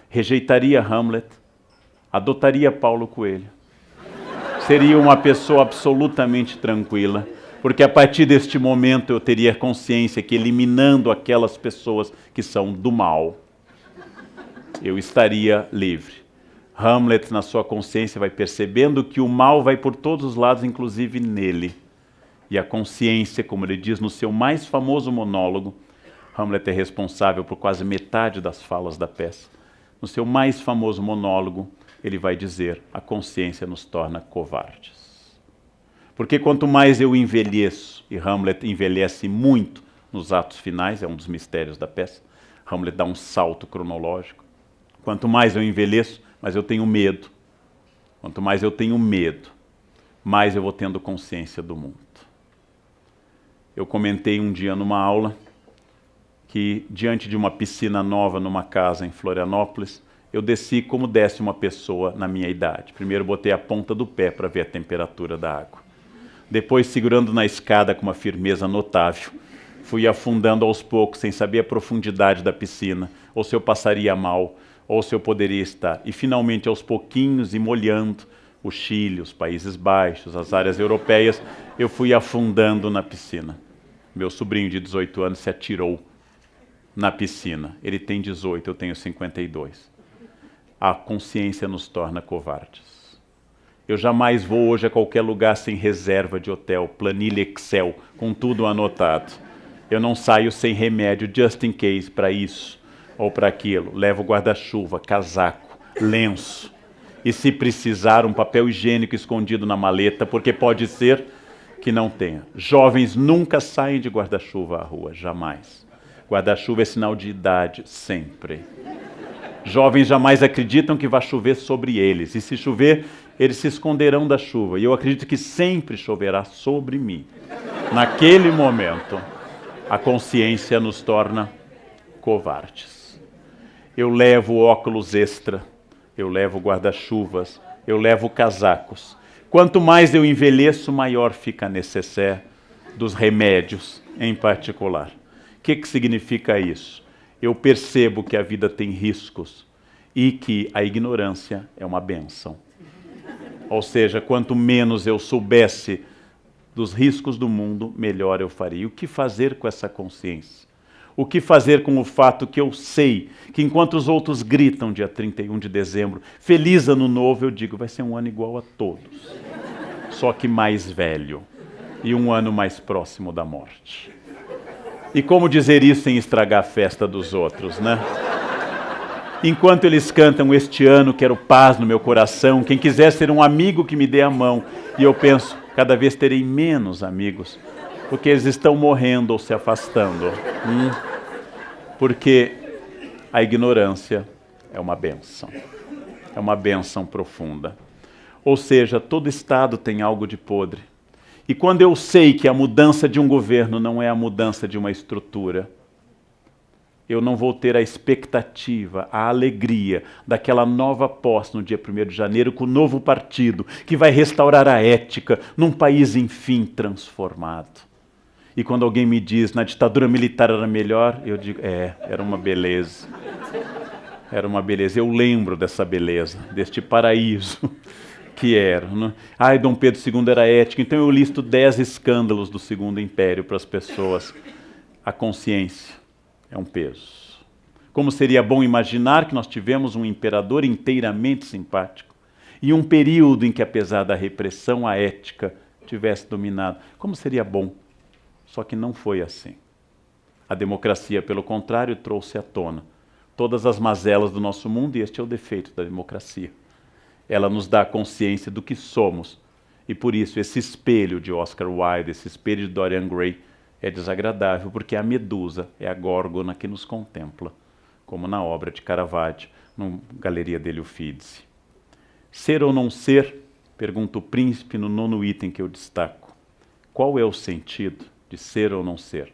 Rejeitaria Hamlet, adotaria Paulo Coelho. Seria uma pessoa absolutamente tranquila, porque a partir deste momento eu teria consciência que, eliminando aquelas pessoas que são do mal, eu estaria livre. Hamlet, na sua consciência, vai percebendo que o mal vai por todos os lados, inclusive nele. E a consciência, como ele diz no seu mais famoso monólogo, Hamlet é responsável por quase metade das falas da peça. No seu mais famoso monólogo, ele vai dizer: a consciência nos torna covardes. Porque quanto mais eu envelheço, e Hamlet envelhece muito nos atos finais, é um dos mistérios da peça, Hamlet dá um salto cronológico. Quanto mais eu envelheço, mais eu tenho medo. Quanto mais eu tenho medo, mais eu vou tendo consciência do mundo. Eu comentei um dia numa aula que, diante de uma piscina nova numa casa em Florianópolis, eu desci como desce uma pessoa na minha idade. Primeiro botei a ponta do pé para ver a temperatura da água. Depois, segurando na escada com uma firmeza notável, fui afundando aos poucos, sem saber a profundidade da piscina, ou se eu passaria mal, ou se eu poderia estar. E finalmente, aos pouquinhos e molhando, o Chile, os Países Baixos, as áreas europeias, eu fui afundando na piscina. Meu sobrinho de 18 anos se atirou na piscina. Ele tem 18, eu tenho 52. A consciência nos torna covardes. Eu jamais vou hoje a qualquer lugar sem reserva de hotel, planilha Excel, com tudo anotado. Eu não saio sem remédio, just in case, para isso ou para aquilo. Levo guarda-chuva, casaco, lenço. E se precisar, um papel higiênico escondido na maleta, porque pode ser que não tenha. Jovens nunca saem de guarda-chuva à rua, jamais. Guarda-chuva é sinal de idade, sempre. Jovens jamais acreditam que vai chover sobre eles. E se chover, eles se esconderão da chuva. E eu acredito que sempre choverá sobre mim. Naquele momento, a consciência nos torna covardes. Eu levo óculos extra, eu levo guarda-chuvas, eu levo casacos. Quanto mais eu envelheço, maior fica a necessaire dos remédios em particular. O que significa isso? Eu percebo que a vida tem riscos e que a ignorância é uma bênção. Ou seja, quanto menos eu soubesse dos riscos do mundo, melhor eu faria. E o que fazer com essa consciência? O que fazer com o fato que eu sei que enquanto os outros gritam dia 31 de dezembro, feliz ano novo, eu digo, vai ser um ano igual a todos. Só que mais velho e um ano mais próximo da morte. E como dizer isso sem estragar a festa dos outros, né? Enquanto eles cantam este ano, quero paz no meu coração, quem quiser ser um amigo que me dê a mão. E eu penso, cada vez terei menos amigos, porque eles estão morrendo ou se afastando. Porque a ignorância é uma bênção. É uma bênção profunda. Ou seja, todo Estado tem algo de podre. E quando eu sei que a mudança de um governo não é a mudança de uma estrutura, eu não vou ter a expectativa, a alegria daquela nova posse no dia 1º de janeiro com o novo partido que vai restaurar a ética num país, enfim, transformado. E quando alguém me diz, na ditadura militar era melhor, eu digo, era uma beleza. Era uma beleza. Eu lembro dessa beleza, deste paraíso que era. Né? Ai, Dom Pedro II era ético, então eu listo 10 escândalos do Segundo Império para as pessoas. A consciência é um peso. Como seria bom imaginar que nós tivemos um imperador inteiramente simpático e um período em que, apesar da repressão, a ética tivesse dominado. Como seria bom. Só que não foi assim. A democracia, pelo contrário, trouxe à tona todas as mazelas do nosso mundo, e este é o defeito da democracia. Ela nos dá a consciência do que somos, e por isso esse espelho de Oscar Wilde, esse espelho de Dorian Gray, é desagradável, porque a medusa é a górgona que nos contempla, como na obra de Caravaggio, na Galeria dele Uffizi. Ser ou não ser? Pergunta o príncipe no 9º item que eu destaco. Qual é o sentido de ser ou não ser?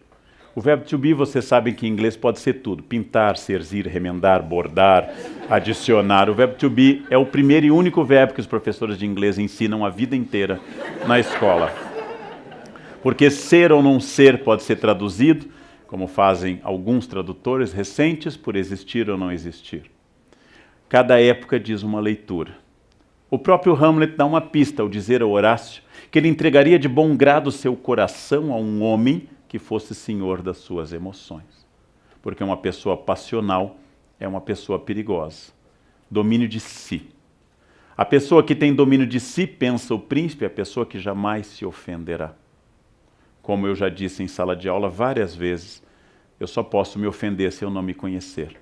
O verbo to be, vocês sabem que em inglês pode ser tudo. Pintar, serzir, remendar, bordar, adicionar. O verbo to be é o primeiro e único verbo que os professores de inglês ensinam a vida inteira na escola. Porque ser ou não ser pode ser traduzido, como fazem alguns tradutores recentes, por existir ou não existir. Cada época diz uma leitura. O próprio Hamlet dá uma pista ao dizer a Horácio que ele entregaria de bom grado seu coração a um homem que fosse senhor das suas emoções. Porque uma pessoa passional é uma pessoa perigosa. Domínio de si. A pessoa que tem domínio de si, pensa o príncipe, é a pessoa que jamais se ofenderá. Como eu já disse em sala de aula várias vezes, eu só posso me ofender se eu não me conhecer.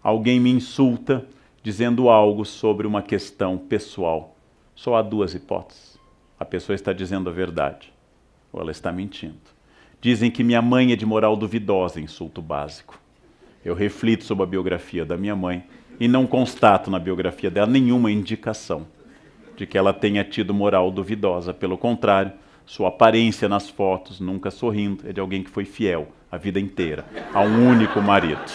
Alguém me insulta dizendo algo sobre uma questão pessoal. Só há 2 hipóteses. A pessoa está dizendo a verdade, ou ela está mentindo. Dizem que minha mãe é de moral duvidosa, insulto básico. Eu reflito sobre a biografia da minha mãe e não constato na biografia dela nenhuma indicação de que ela tenha tido moral duvidosa. Pelo contrário, sua aparência nas fotos, nunca sorrindo, é de alguém que foi fiel a vida inteira a um único marido.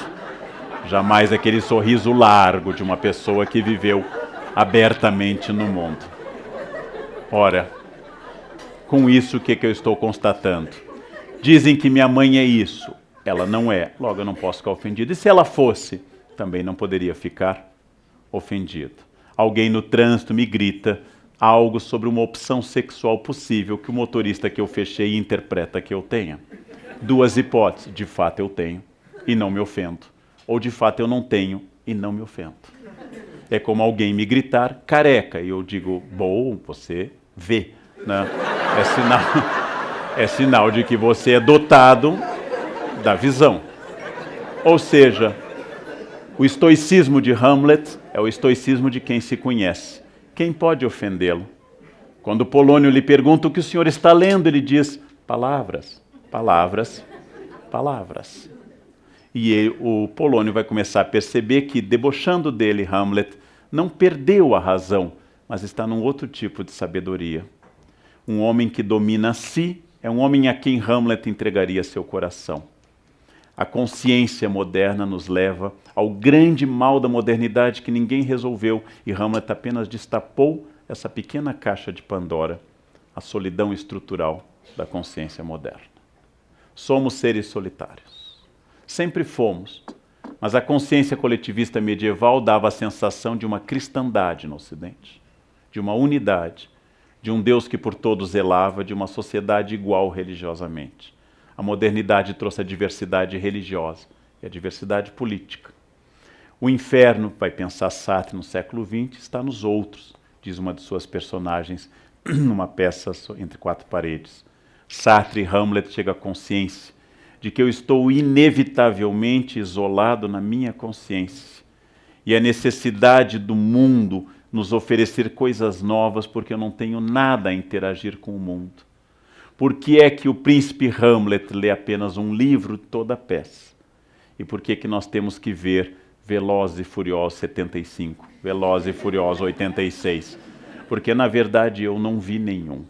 Jamais aquele sorriso largo de uma pessoa que viveu abertamente no mundo. Ora, com isso o que eu estou constatando? Dizem que minha mãe é isso. Ela não é, logo eu não posso ficar ofendido. E se ela fosse, também não poderia ficar ofendido. Alguém no trânsito me grita algo sobre uma opção sexual possível que o motorista que eu fechei interpreta que eu tenha. Duas hipóteses: de fato eu tenho e não me ofendo, ou de fato eu não tenho e não me ofendo. É como alguém me gritar careca e eu digo: bom, você vê, né? É sinal de que você é dotado da visão. Ou seja, o estoicismo de Hamlet é o estoicismo de quem se conhece. Quem pode ofendê-lo? Quando Polônio lhe pergunta o que o senhor está lendo, ele diz: palavras, palavras, palavras. E o Polônio vai começar a perceber que, debochando dele, Hamlet não perdeu a razão, mas está num outro tipo de sabedoria. Um homem que domina a si é um homem a quem Hamlet entregaria seu coração. A consciência moderna nos leva ao grande mal da modernidade que ninguém resolveu, e Hamlet apenas destapou essa pequena caixa de Pandora, a solidão estrutural da consciência moderna. Somos seres solitários. Sempre fomos, mas a consciência coletivista medieval dava a sensação de uma cristandade no Ocidente, de uma unidade, de um Deus que por todos zelava, de uma sociedade igual religiosamente. A modernidade trouxe a diversidade religiosa e a diversidade política. O inferno, vai pensar Sartre no século XX, está nos outros, diz uma de suas personagens numa peça Entre Quatro Paredes. Sartre e Hamlet chegam à consciência de que eu estou inevitavelmente isolado na minha consciência. E a necessidade do mundo nos oferecer coisas novas porque eu não tenho nada a interagir com o mundo. Por que é que o príncipe Hamlet lê apenas um livro toda a peça? E por que que nós temos que ver Velozes e Furiosos 75, Velozes e Furiosos 86? Porque na verdade eu não vi nenhum.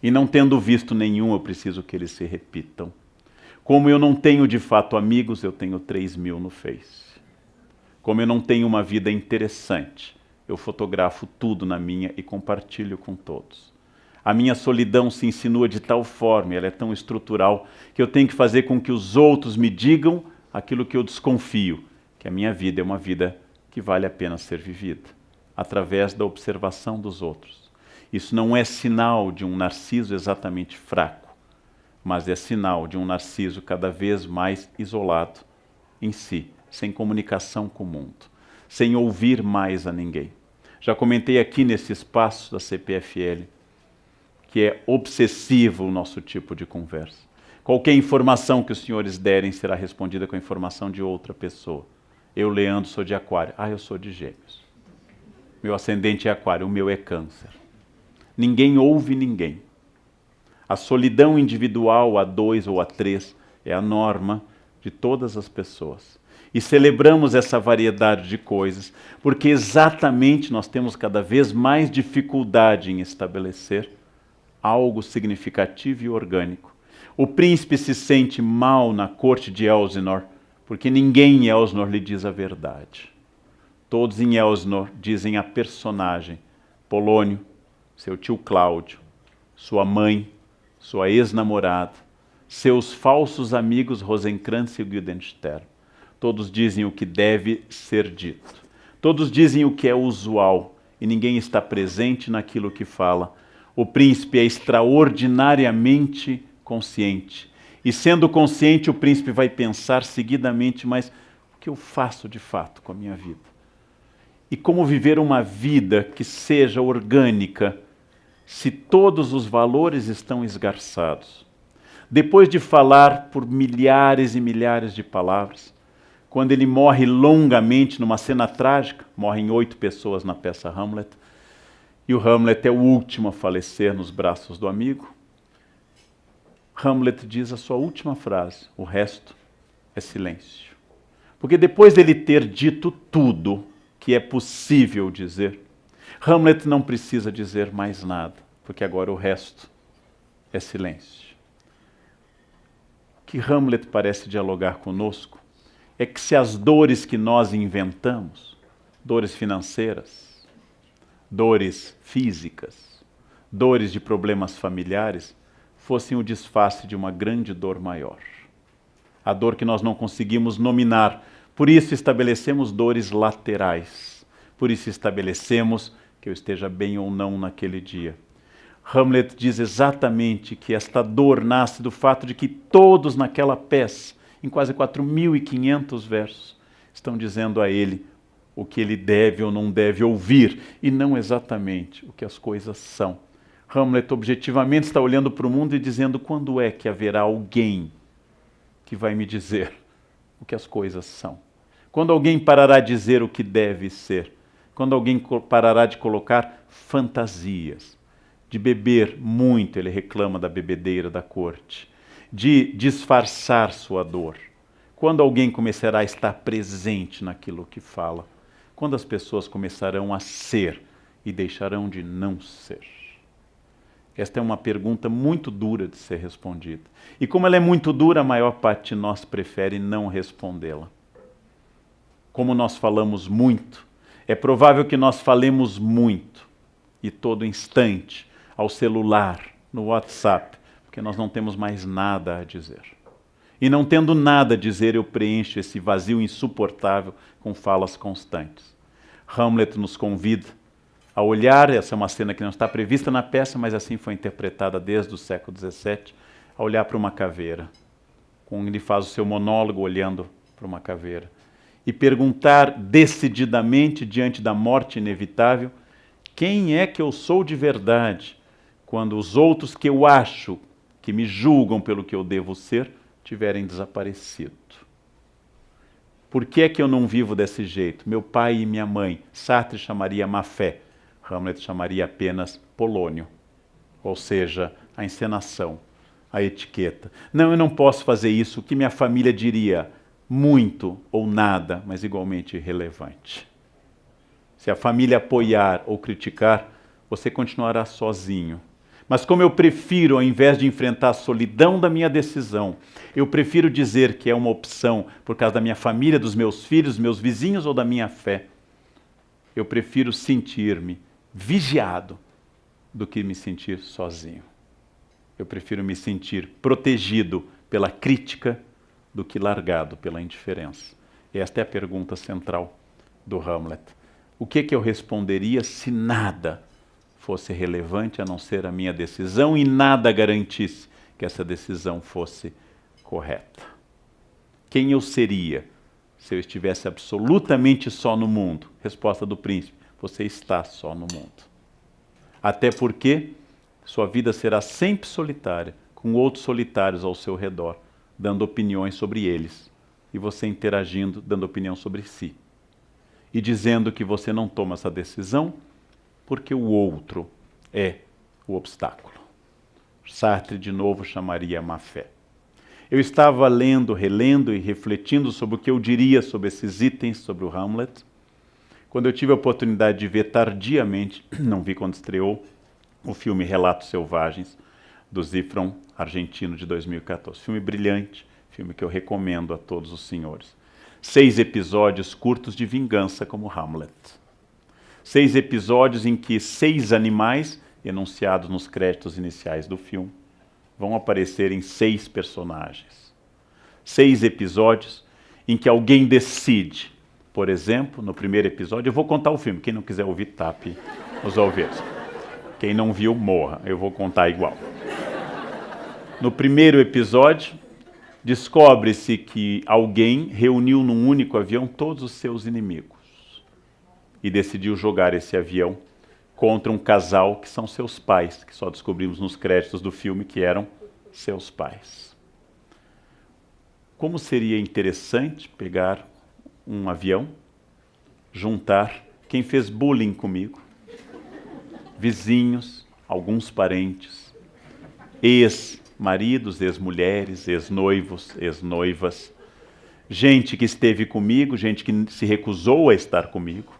E não tendo visto nenhum, eu preciso que eles se repitam. Como eu não tenho de fato amigos, eu tenho 3.000 no Face. Como eu não tenho uma vida interessante, eu fotografo tudo na minha e compartilho com todos. A minha solidão se insinua de tal forma, ela é tão estrutural, que eu tenho que fazer com que os outros me digam aquilo que eu desconfio, que a minha vida é uma vida que vale a pena ser vivida, através da observação dos outros. Isso não é sinal de um narciso exatamente fraco, mas é sinal de um narciso cada vez mais isolado em si, sem comunicação com o mundo, sem ouvir mais a ninguém. Já comentei aqui nesse espaço da CPFL que é obsessivo o nosso tipo de conversa. Qualquer informação que os senhores derem será respondida com a informação de outra pessoa. Eu, Leandro, sou de Aquário. Ah, eu sou de Gêmeos. Meu ascendente é Aquário, o meu é Câncer. Ninguém ouve ninguém. A solidão individual a 2 ou a 3 é a norma de todas as pessoas. E celebramos essa variedade de coisas porque exatamente nós temos cada vez mais dificuldade em estabelecer algo significativo e orgânico. O príncipe se sente mal na corte de Elsinore porque ninguém em Elsinore lhe diz a verdade. Todos em Elsinore dizem a personagem: Polônio, seu tio Cláudio, sua mãe, sua ex-namorada, seus falsos amigos Rosencrantz e Guildenstern. Todos dizem o que deve ser dito. Todos dizem o que é usual e ninguém está presente naquilo que fala. O príncipe é extraordinariamente consciente. E sendo consciente, o príncipe vai pensar seguidamente: mas o que eu faço de fato com a minha vida? E como viver uma vida que seja orgânica, se todos os valores estão esgarçados? Depois de falar por milhares e milhares de palavras, quando ele morre longamente numa cena trágica, morrem 8 pessoas na peça Hamlet, e o Hamlet é o último a falecer nos braços do amigo, Hamlet diz a sua última frase: o resto é silêncio. Porque depois dele ter dito tudo que é possível dizer, Hamlet não precisa dizer mais nada, porque agora o resto é silêncio. O que Hamlet parece dialogar conosco é que se as dores que nós inventamos, dores financeiras, dores físicas, dores de problemas familiares, fossem o disfarce de uma grande dor maior. A dor que nós não conseguimos nominar. Por isso estabelecemos dores laterais. Por isso estabelecemos que que eu esteja bem ou não naquele dia. Hamlet diz exatamente que esta dor nasce do fato de que todos naquela peça, em quase 4.500 versos, estão dizendo a ele o que ele deve ou não deve ouvir, e não exatamente o que as coisas são. Hamlet objetivamente está olhando para o mundo e dizendo: quando é que haverá alguém que vai me dizer o que as coisas são? Quando alguém parará de dizer o que deve ser? Quando alguém parará de colocar fantasias? De beber muito, ele reclama da bebedeira da corte. De disfarçar sua dor. Quando alguém começará a estar presente naquilo que fala? Quando as pessoas começarão a ser e deixarão de não ser? Esta é uma pergunta muito dura de ser respondida. E como ela é muito dura, a maior parte de nós prefere não respondê-la. Como nós falamos muito, é provável que nós falemos muito, e todo instante, ao celular, no WhatsApp, porque nós não temos mais nada a dizer. E não tendo nada a dizer, eu preencho esse vazio insuportável com falas constantes. Hamlet nos convida a olhar, essa é uma cena que não está prevista na peça, mas assim foi interpretada desde o século XVII, a olhar para uma caveira. Quando ele faz o seu monólogo olhando para uma caveira. E perguntar decididamente, diante da morte inevitável, quem é que eu sou de verdade, quando os outros que eu acho, que me julgam pelo que eu devo ser, tiverem desaparecido. Por que é que eu não vivo desse jeito? Meu pai e minha mãe, Sartre chamaria má fé, Hamlet chamaria apenas Polônio, ou seja, a encenação, a etiqueta. Não, eu não posso fazer isso, o que minha família diria? Muito ou nada, mas igualmente irrelevante. Se a família apoiar ou criticar, você continuará sozinho. Mas como eu prefiro, ao invés de enfrentar a solidão da minha decisão, eu prefiro dizer que é uma opção por causa da minha família, dos meus filhos, meus vizinhos ou da minha fé, eu prefiro sentir-me vigiado do que me sentir sozinho. Eu prefiro me sentir protegido pela crítica do que largado pela indiferença. Esta é a pergunta central do Hamlet. O que eu responderia se nada fosse relevante a não ser a minha decisão e nada garantisse que essa decisão fosse correta? Quem eu seria se eu estivesse absolutamente só no mundo? Resposta do príncipe: você está só no mundo. Até porque sua vida será sempre solitária, com outros solitários ao seu redor, dando opiniões sobre eles, e você interagindo, dando opinião sobre si. E dizendo que você não toma essa decisão porque o outro é o obstáculo. Sartre, de novo, chamaria má fé. Eu estava lendo, relendo e refletindo sobre o que eu diria sobre esses itens, sobre o Hamlet, quando eu tive a oportunidade de ver tardiamente, não vi quando estreou, o filme Relatos Selvagens, do Zifron, argentino, de 2014. Filme brilhante, filme que eu recomendo a todos os senhores. 6 episódios curtos de vingança como Hamlet. 6 episódios em que 6 animais, enunciados nos créditos iniciais do filme, vão aparecer em 6 personagens. 6 episódios em que alguém decide. Por exemplo, no primeiro episódio, eu vou contar o filme. Quem não quiser ouvir, tape os ouvidos. Quem não viu, morra. Eu vou contar igual. No primeiro episódio, descobre-se que alguém reuniu num único avião todos os seus inimigos e decidiu jogar esse avião contra um casal que são seus pais, que só descobrimos nos créditos do filme que eram seus pais. Como seria interessante pegar um avião, juntar quem fez bullying comigo, vizinhos, alguns parentes, ex-maridos, ex-mulheres, ex-noivos, ex-noivas, gente que esteve comigo, gente que se recusou a estar comigo,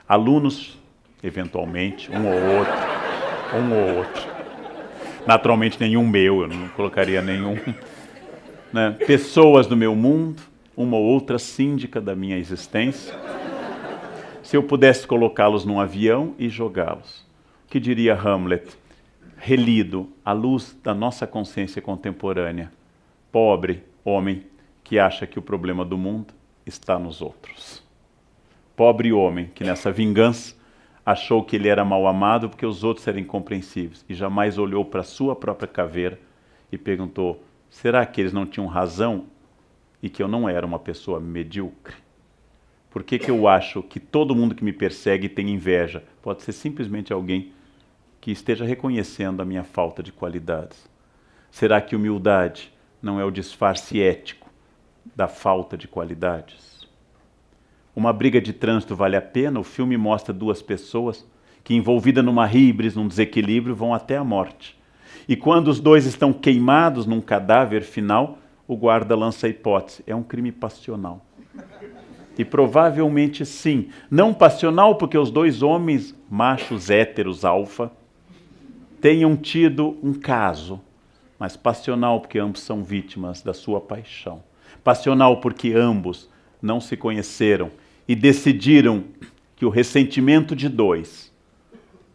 alunos, eventualmente, um ou outro. Naturalmente nenhum meu, eu não colocaria nenhum. Né? Pessoas do meu mundo, uma ou outra síndica da minha existência. Se eu pudesse colocá-los num avião e jogá-los, o que diria Hamlet, relido à luz da nossa consciência contemporânea? Pobre homem que acha que o problema do mundo está nos outros. Pobre homem que nessa vingança achou que ele era mal amado porque os outros eram incompreensíveis e jamais olhou para a sua própria caveira e perguntou: será que eles não tinham razão e que eu não era uma pessoa medíocre? Por que eu acho que todo mundo que me persegue tem inveja? Pode ser simplesmente alguém que esteja reconhecendo a minha falta de qualidades. Será que humildade não é o disfarce ético da falta de qualidades? Uma briga de trânsito vale a pena? O filme mostra duas pessoas que, envolvidas numa híbris, num desequilíbrio, vão até a morte. E quando os dois estão queimados num cadáver final, o guarda lança a hipótese: é um crime passional. E provavelmente sim. Não passional porque os dois homens, machos héteros alfa, tenham tido um caso, mas passional porque ambos são vítimas da sua paixão. Passional porque ambos não se conheceram e decidiram que o ressentimento de dois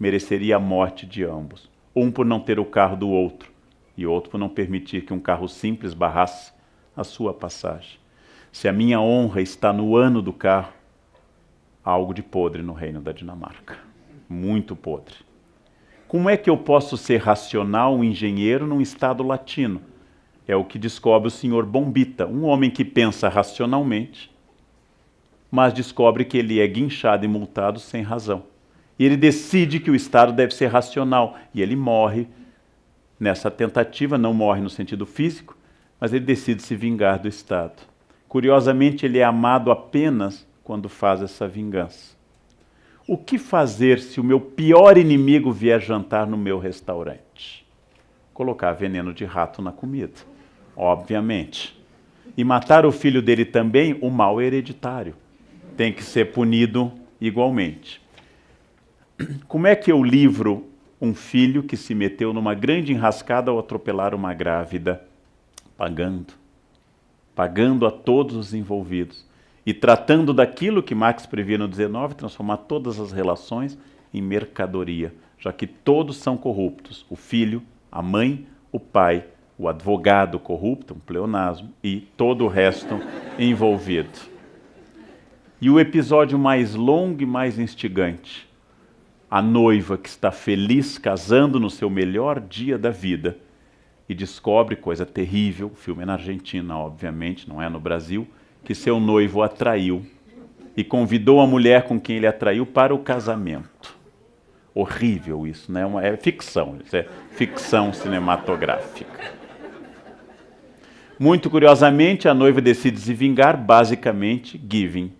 mereceria a morte de ambos. Um por não ter o carro do outro e outro por não permitir que um carro simples barrasse a sua passagem. Se a minha honra está no ano do carro, há algo de podre no reino da Dinamarca. Muito podre. Como é que eu posso ser racional, um engenheiro, num estado latino? É o que descobre o senhor Bombita, um homem que pensa racionalmente, mas descobre que ele é guinchado e multado sem razão. E ele decide que o Estado deve ser racional. E ele morre nessa tentativa, não morre no sentido físico, mas ele decide se vingar do Estado. Curiosamente, ele é amado apenas quando faz essa vingança. O que fazer se o meu pior inimigo vier jantar no meu restaurante? Colocar veneno de rato na comida, obviamente. E matar o filho dele também, o mal é hereditário. Tem que ser punido igualmente. Como é que eu livro um filho que se meteu numa grande enrascada ao atropelar uma grávida? Pagando a todos os envolvidos e tratando daquilo que Marx previa no 19, transformar todas as relações em mercadoria, já que todos são corruptos: o filho, a mãe, o pai, o advogado corrupto, um pleonasmo, e todo o resto envolvido. E o episódio mais longo e mais instigante: a noiva que está feliz casando no seu melhor dia da vida e descobre, coisa terrível, o filme é na Argentina, obviamente, não é no Brasil, que seu noivo a traiu e convidou a mulher com quem ele atraiu para o casamento. Horrível isso, né? É ficção, isso é ficção cinematográfica. Muito curiosamente, a noiva decide se vingar, basicamente, giving.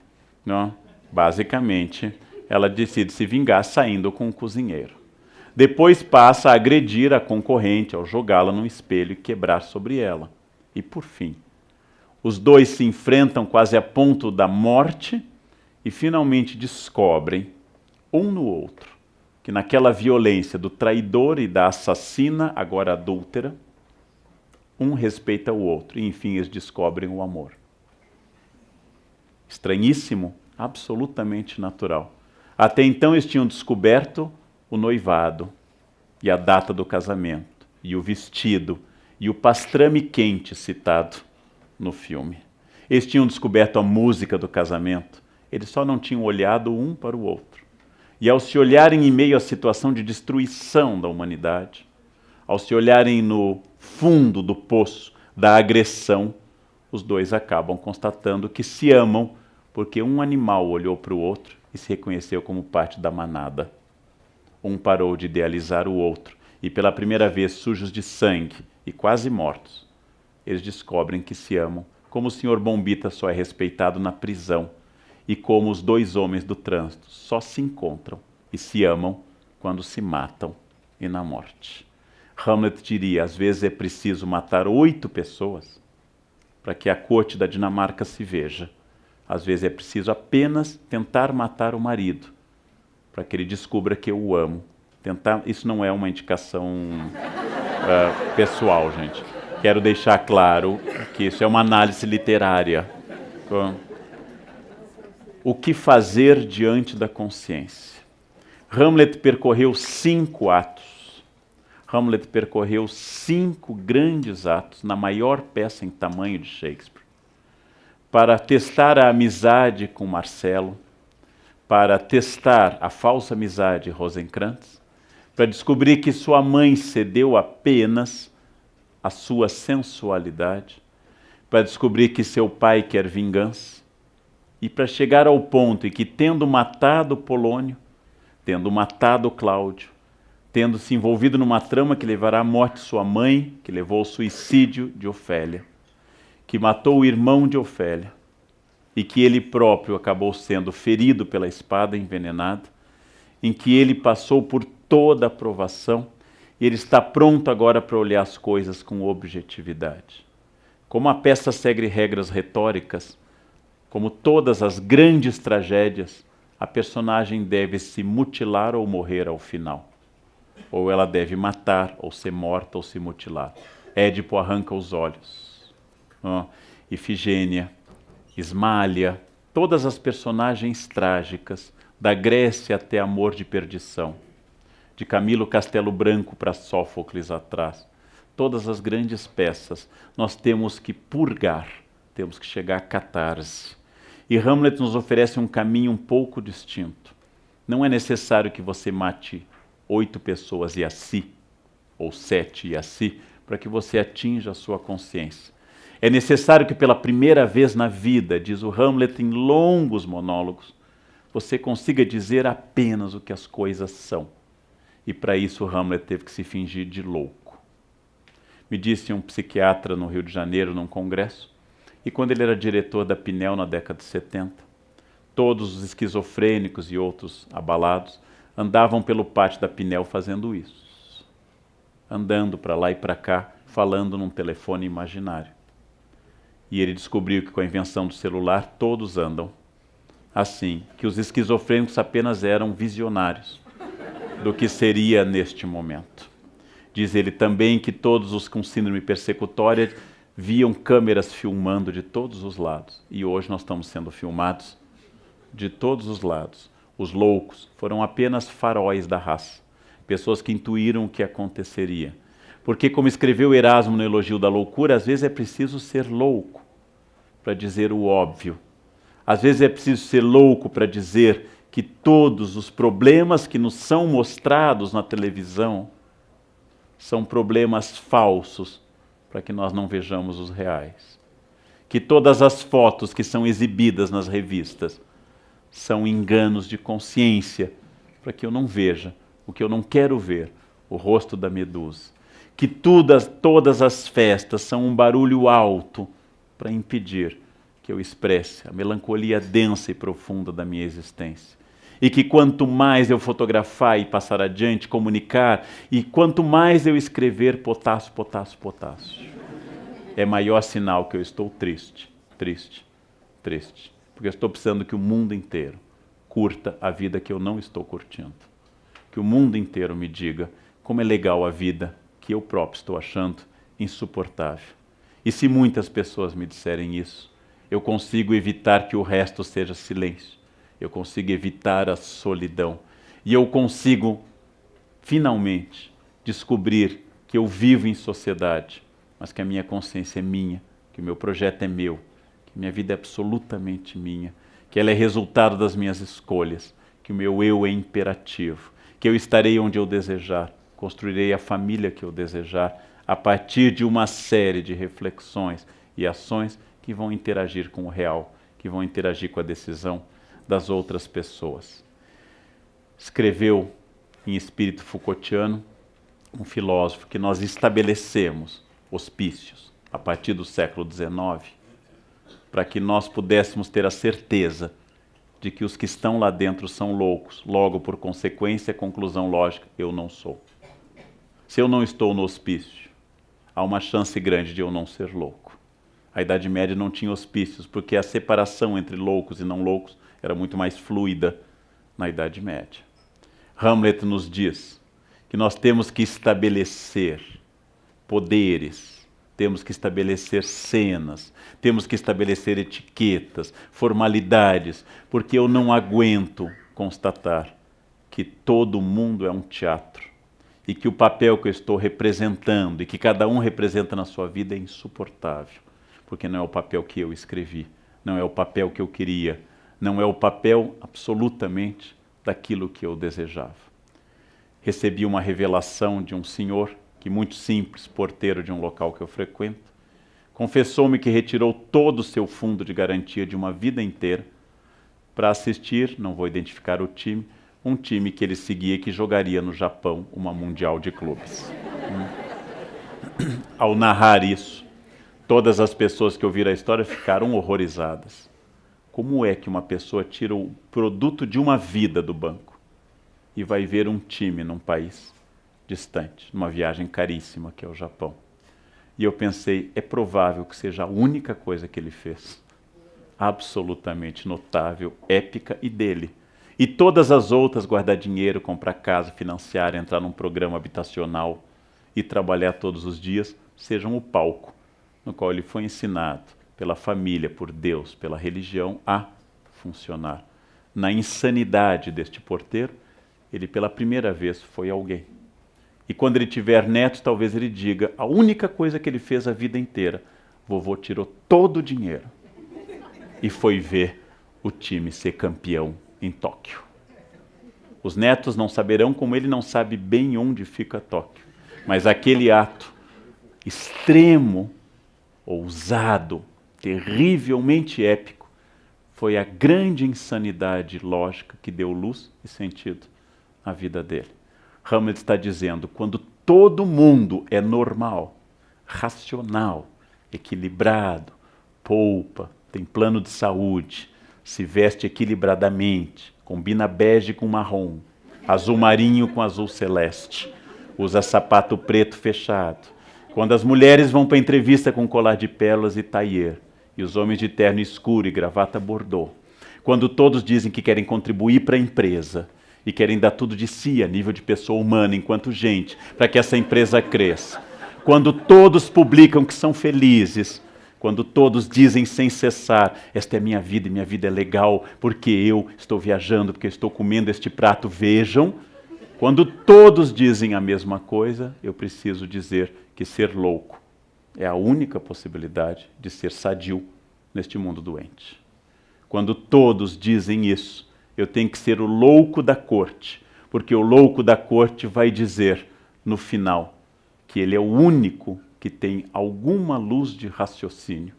Não? Basicamente, ela decide se vingar saindo com o cozinheiro. Depois passa a agredir a concorrente ao jogá-la num espelho e quebrar sobre ela. E por fim, os dois se enfrentam quase a ponto da morte e finalmente descobrem, um no outro, que naquela violência do traidor e da assassina, agora adúltera, um respeita o outro e enfim eles descobrem o amor. Estranhíssimo, absolutamente natural. Até então eles tinham descoberto o noivado, e a data do casamento, e o vestido, e o pastrame quente citado no filme. Eles tinham descoberto a música do casamento, eles só não tinham olhado um para o outro. E ao se olharem em meio à situação de destruição da humanidade, ao se olharem no fundo do poço da agressão, os dois acabam constatando que se amam porque um animal olhou para o outro e se reconheceu como parte da manada. Um parou de idealizar o outro e pela primeira vez sujos de sangue e quase mortos, eles descobrem que se amam, como o Sr. Bombita só é respeitado na prisão e como os dois homens do trânsito só se encontram e se amam quando se matam e na morte. Hamlet diria: às vezes é preciso matar 8 pessoas para que a corte da Dinamarca se veja. Às vezes é preciso apenas tentar matar o marido para que ele descubra que eu o amo. Isso não é uma indicação pessoal, gente. Quero deixar claro que isso é uma análise literária. O que fazer diante da consciência? Hamlet percorreu 5 atos. Hamlet percorreu 5 grandes atos, na maior peça em tamanho de Shakespeare, para testar a amizade com Marcelo, para testar a falsa amizade de Rosencrantz, para descobrir que sua mãe cedeu apenas à sua sensualidade, para descobrir que seu pai quer vingança, e para chegar ao ponto em que, tendo matado Polônio, tendo matado Cláudio, tendo se envolvido numa trama que levará à morte de sua mãe, que levou ao suicídio de Ofélia, que matou o irmão de Ofélia, e que ele próprio acabou sendo ferido pela espada envenenada, em que ele passou por toda a provação, e ele está pronto agora para olhar as coisas com objetividade. Como a peça segue regras retóricas, como todas as grandes tragédias, a personagem deve se mutilar ou morrer ao final. Ou ela deve matar, ou ser morta, ou se mutilar. Édipo arranca os olhos. Ifigênia, Ismália, todas as personagens trágicas, da Grécia até Amor de Perdição, de Camilo Castelo Branco para Sófocles atrás, todas as grandes peças, nós temos que purgar, temos que chegar à catarse. E Hamlet nos oferece um caminho um pouco distinto. Não é necessário que você mate 8 pessoas e a si, ou 7 e a si, para que você atinja a sua consciência. É necessário que pela primeira vez na vida, diz o Hamlet em longos monólogos, você consiga dizer apenas o que as coisas são. E para isso Hamlet teve que se fingir de louco. Me disse um psiquiatra no Rio de Janeiro, num congresso, e quando ele era diretor da Pinel na década de 70, todos os esquizofrênicos e outros abalados andavam pelo pátio da Pinel fazendo isso. Andando para lá e para cá, falando num telefone imaginário. E ele descobriu que com a invenção do celular todos andam assim, que os esquizofrênicos apenas eram visionários do que seria neste momento. Diz ele também que todos os com síndrome persecutória viam câmeras filmando de todos os lados. E hoje nós estamos sendo filmados de todos os lados. Os loucos foram apenas faróis da raça, pessoas que intuíram o que aconteceria. Porque, como escreveu Erasmo no Elogio da Loucura, às vezes é preciso ser louco para dizer o óbvio. Às vezes é preciso ser louco para dizer que todos os problemas que nos são mostrados na televisão são problemas falsos, para que nós não vejamos os reais. Que todas as fotos que são exibidas nas revistas são enganos de consciência, para que eu não veja o que eu não quero ver, o rosto da Medusa. Que todas as festas são um barulho alto para impedir que eu expresse a melancolia densa e profunda da minha existência. E que quanto mais eu fotografar e passar adiante, comunicar, e quanto mais eu escrever potássio, potássio, potássio, é maior sinal que eu estou triste, triste, triste. Porque eu estou precisando que o mundo inteiro curta a vida que eu não estou curtindo. Que o mundo inteiro me diga como é legal a vida que eu próprio estou achando insuportável. E se muitas pessoas me disserem isso, eu consigo evitar que o resto seja silêncio. Eu consigo evitar a solidão. E eu consigo, finalmente, descobrir que eu vivo em sociedade, mas que a minha consciência é minha, que o meu projeto é meu, que minha vida é absolutamente minha, que ela é resultado das minhas escolhas, que o meu eu é imperativo, que eu estarei onde eu desejar, construirei a família que eu desejar, a partir de uma série de reflexões e ações que vão interagir com o real, que vão interagir com a decisão das outras pessoas. Escreveu em espírito Foucaultiano um filósofo que nós estabelecemos hospícios a partir do século XIX para que nós pudéssemos ter a certeza de que os que estão lá dentro são loucos. Logo, por consequência, conclusão lógica, eu não sou. Se eu não estou no hospício, há uma chance grande de eu não ser louco. A Idade Média não tinha hospícios, porque a separação entre loucos e não loucos era muito mais fluida na Idade Média. Hamlet nos diz que nós temos que estabelecer poderes, temos que estabelecer cenas, temos que estabelecer etiquetas, formalidades, porque eu não aguento constatar que todo mundo é um teatro e que o papel que eu estou representando e que cada um representa na sua vida é insuportável, porque não é o papel que eu escrevi, não é o papel que eu queria, não é o papel absolutamente daquilo que eu desejava. Recebi uma revelação de um senhor, que muito simples, porteiro de um local que eu frequento, confessou-me que retirou todo o seu fundo de garantia de uma vida inteira para assistir, não vou identificar o time, um time que ele seguia e que jogaria no Japão uma Mundial de Clubes. Ao narrar isso, todas as pessoas que ouviram a história ficaram horrorizadas. Como é que uma pessoa tira o produto de uma vida do banco e vai ver um time num país distante, numa viagem caríssima que é o Japão? E eu pensei, é provável que seja a única coisa que ele fez. Absolutamente notável, épica e dele. E todas as outras, guardar dinheiro, comprar casa, financiar, entrar num programa habitacional e trabalhar todos os dias, sejam o palco no qual ele foi ensinado pela família, por Deus, pela religião, a funcionar. Na insanidade deste porteiro, ele pela primeira vez foi alguém. E quando ele tiver netos, talvez ele diga, a única coisa que ele fez a vida inteira, vovô tirou todo o dinheiro e foi ver o time ser campeão em Tóquio. Os netos não saberão, como ele não sabe bem onde fica Tóquio. Mas aquele ato extremo, ousado, terrivelmente épico, foi a grande insanidade lógica que deu luz e sentido à vida dele. Hamlet está dizendo, quando todo mundo é normal, racional, equilibrado, poupa, tem plano de saúde, se veste equilibradamente, combina bege com marrom, azul marinho com azul celeste, usa sapato preto fechado. Quando as mulheres vão para a entrevista com colar de pérolas e tailleur, e os homens de terno escuro e gravata bordô. Quando todos dizem que querem contribuir para a empresa e querem dar tudo de si a nível de pessoa humana enquanto gente, para que essa empresa cresça. Quando todos publicam que são felizes, quando todos dizem sem cessar, esta é minha vida e minha vida é legal porque eu estou viajando, porque eu estou comendo este prato, vejam. Quando todos dizem a mesma coisa, eu preciso dizer que ser louco é a única possibilidade de ser sadio neste mundo doente. Quando todos dizem isso, eu tenho que ser o louco da corte, porque o louco da corte vai dizer, no final, que ele é o único que tem alguma luz de raciocínio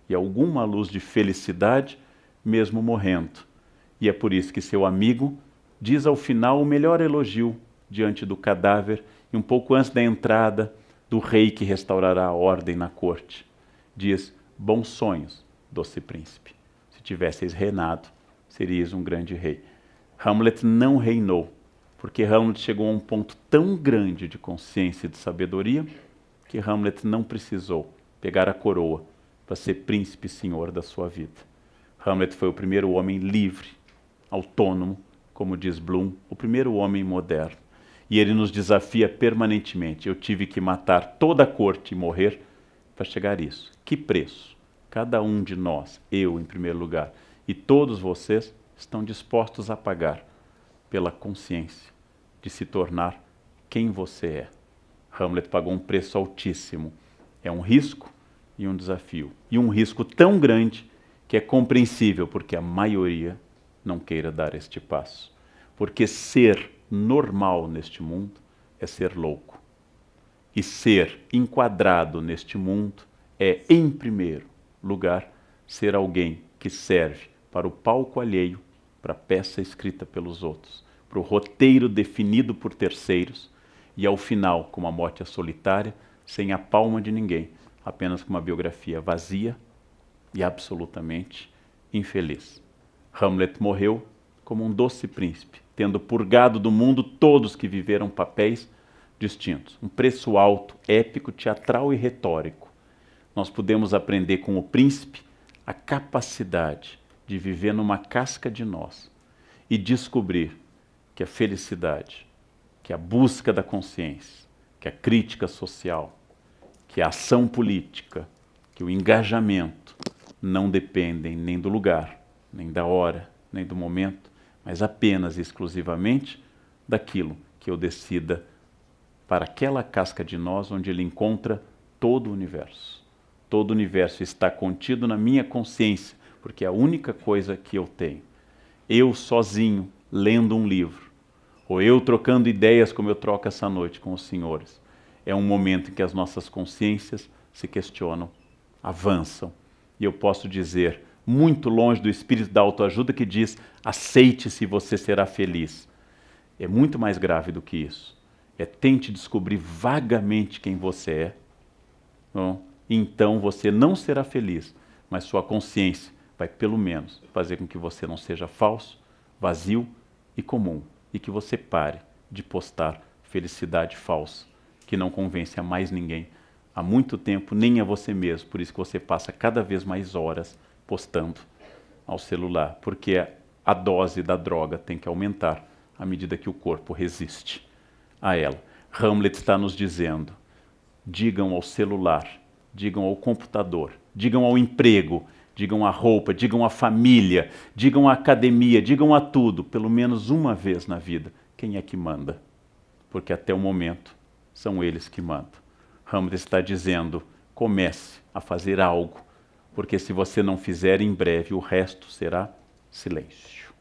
e alguma luz de felicidade, mesmo morrendo. E é por isso que seu amigo diz ao final o melhor elogio diante do cadáver e um pouco antes da entrada do rei que restaurará a ordem na corte. Diz, bons sonhos, doce príncipe. Se tivesseis reinado, seríeis um grande rei. Hamlet não reinou, porque Hamlet chegou a um ponto tão grande de consciência e de sabedoria que Hamlet não precisou pegar a coroa para ser príncipe e senhor da sua vida. Hamlet foi o primeiro homem livre, autônomo, como diz Bloom, o primeiro homem moderno. E ele nos desafia permanentemente. Eu tive que matar toda a corte e morrer para chegar a isso. Que preço? Cada um de nós, eu em primeiro lugar, e todos vocês estão dispostos a pagar pela consciência de se tornar quem você é. Hamlet pagou um preço altíssimo. É um risco e um desafio. E um risco tão grande que é compreensível porque a maioria não queira dar este passo. Porque ser normal neste mundo é ser louco. E ser enquadrado neste mundo é, em primeiro lugar, ser alguém que serve para o palco alheio, para a peça escrita pelos outros, para o roteiro definido por terceiros, e ao final, como a morte é solitária, sem a palma de ninguém, apenas com uma biografia vazia e absolutamente infeliz. Hamlet morreu como um doce príncipe, tendo purgado do mundo todos que viveram papéis distintos. Um preço alto, épico, teatral e retórico. Nós podemos aprender com o príncipe a capacidade de viver numa casca de nós e descobrir que a felicidade, que a busca da consciência, que a crítica social, que a ação política, que o engajamento não dependem nem do lugar, nem da hora, nem do momento, mas apenas e exclusivamente daquilo que eu decida para aquela casca de nós onde ele encontra todo o universo. Todo o universo está contido na minha consciência, porque é a única coisa que eu tenho. eu sozinho, lendo um livro, ou eu trocando ideias como eu troco essa noite com os senhores, é um momento em que as nossas consciências se questionam, avançam. E eu posso dizer, muito longe do espírito da autoajuda que diz, aceite-se e você será feliz. É muito mais grave do que isso. É tente descobrir vagamente quem você é. Não? Então você não será feliz, mas sua consciência vai pelo menos fazer com que você não seja falso, vazio e comum. E que você pare de postar felicidade falsa, que não convence a mais ninguém há muito tempo, nem a você mesmo. Por isso que você passa cada vez mais horas postando ao celular, porque a dose da droga tem que aumentar à medida que o corpo resiste a ela. Hamlet está nos dizendo, digam ao celular, digam ao computador, digam ao emprego, digam à roupa, digam à família, digam à academia, digam a tudo, pelo menos uma vez na vida, quem é que manda? Porque até o momento são eles que mandam. Hamlet está dizendo, comece a fazer algo, porque se você não fizer, em breve o resto será silêncio.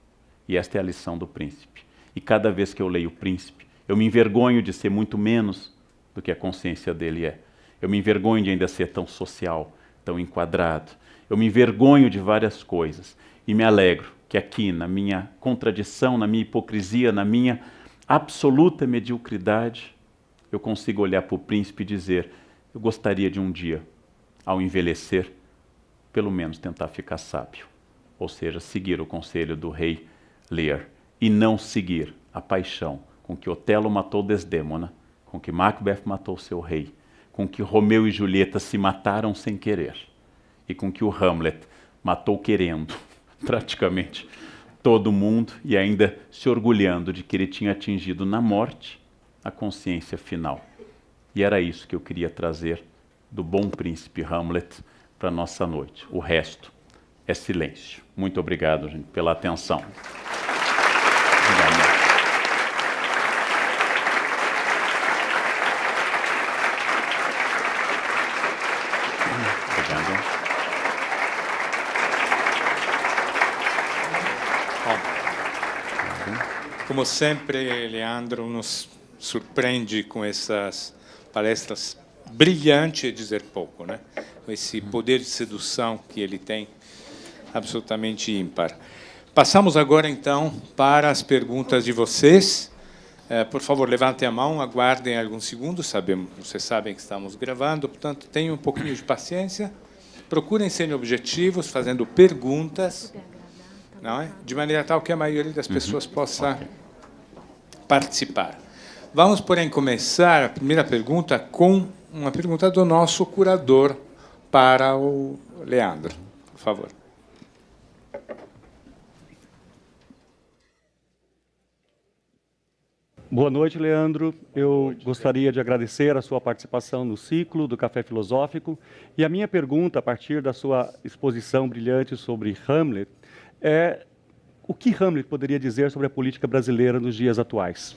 E esta é a lição do príncipe. E cada vez que eu leio o príncipe, eu me envergonho de ser muito menos do que a consciência dele é. Eu me envergonho de ainda ser tão social, tão enquadrado. Eu me envergonho de várias coisas e me alegro que aqui, na minha contradição, na minha hipocrisia, na minha absoluta mediocridade, eu consigo olhar para o príncipe e dizer, eu gostaria de um dia, ao envelhecer, pelo menos tentar ficar sábio. Ou seja, seguir o conselho do rei Lear e não seguir a paixão com que Otelo matou Desdémona, com que Macbeth matou seu rei, com que Romeu e Julieta se mataram sem querer e com que o Hamlet matou querendo, praticamente, todo mundo e ainda se orgulhando de que ele tinha atingido na morte a consciência final. E era isso que eu queria trazer do bom príncipe Hamlet para a nossa noite. O resto é silêncio. Muito obrigado, gente, pela atenção. Obrigado. Como sempre, Leandro nos surpreende com essas palestras brilhantes, é dizer pouco, né? Com esse poder de sedução que ele tem, absolutamente ímpar. Passamos agora, então, para as perguntas de vocês. Por favor, levantem a mão, aguardem alguns segundos. Vocês sabem que estamos gravando, portanto, tenham um pouquinho de paciência. Procurem ser objetivos, fazendo perguntas, não é? De maneira tal que a maioria das pessoas possa participar. Vamos, porém, começar a primeira pergunta com uma pergunta do nosso curador para o Leandro. Por favor. Boa noite, Leandro. Eu gostaria de agradecer a sua participação no ciclo do Café Filosófico. E a minha pergunta, a partir da sua exposição brilhante sobre Hamlet, é o que Hamlet poderia dizer sobre a política brasileira nos dias atuais?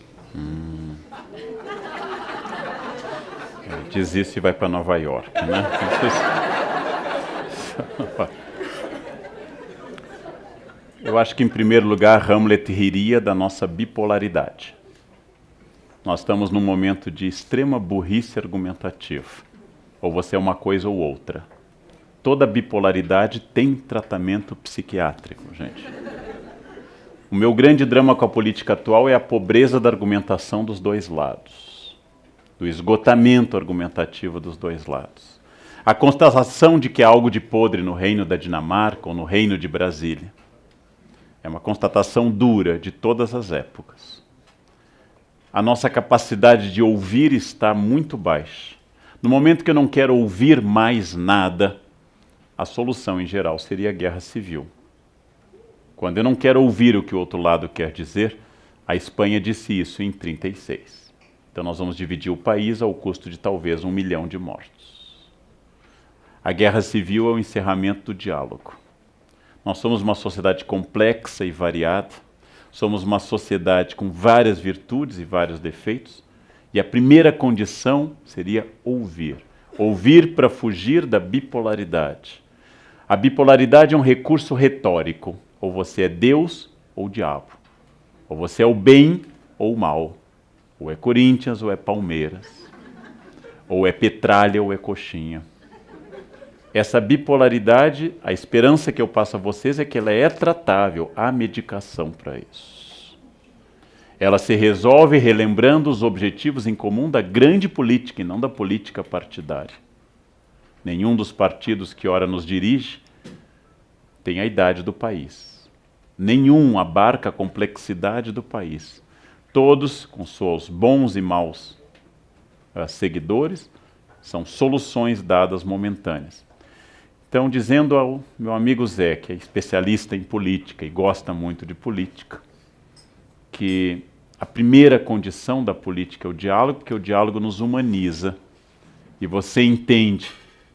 Diz isso e vai para Nova York, né? Eu acho que, em primeiro lugar, Hamlet riria da nossa bipolaridade. Nós estamos num momento de extrema burrice argumentativa. Ou você é uma coisa ou outra. Toda bipolaridade tem tratamento psiquiátrico, gente. O meu grande drama com a política atual é a pobreza da argumentação dos dois lados. Do esgotamento argumentativo dos dois lados. A constatação de que há algo de podre no reino da Dinamarca ou no reino de Brasília. É uma constatação dura de todas as épocas. A nossa capacidade de ouvir está muito baixa. No momento que eu não quero ouvir mais nada, a solução, em geral, seria a guerra civil. Quando eu não quero ouvir o que o outro lado quer dizer, a Espanha disse isso em 1936. Então nós vamos dividir o país ao custo de talvez 1 milhão de mortos. A guerra civil é o encerramento do diálogo. Nós somos uma sociedade complexa e variada, somos uma sociedade com várias virtudes e vários defeitos, e a primeira condição seria ouvir. Ouvir para fugir da bipolaridade. A bipolaridade é um recurso retórico. Ou você é Deus, ou diabo. Ou você é o bem ou o mal. Ou é Corinthians ou é Palmeiras. Ou é Petralha ou é Coxinha. Essa bipolaridade, a esperança que eu passo a vocês é que ela é tratável. Há medicação para isso. Ela se resolve relembrando os objetivos em comum da grande política e não da política partidária. Nenhum dos partidos que ora nos dirige tem a idade do país. Nenhum abarca a complexidade do país. Todos, com seus bons e maus seguidores, são soluções dadas momentâneas. Então, dizendo ao meu amigo Zé, que é especialista em política e gosta muito de política, que a primeira condição da política é o diálogo, porque o diálogo nos humaniza. E você entende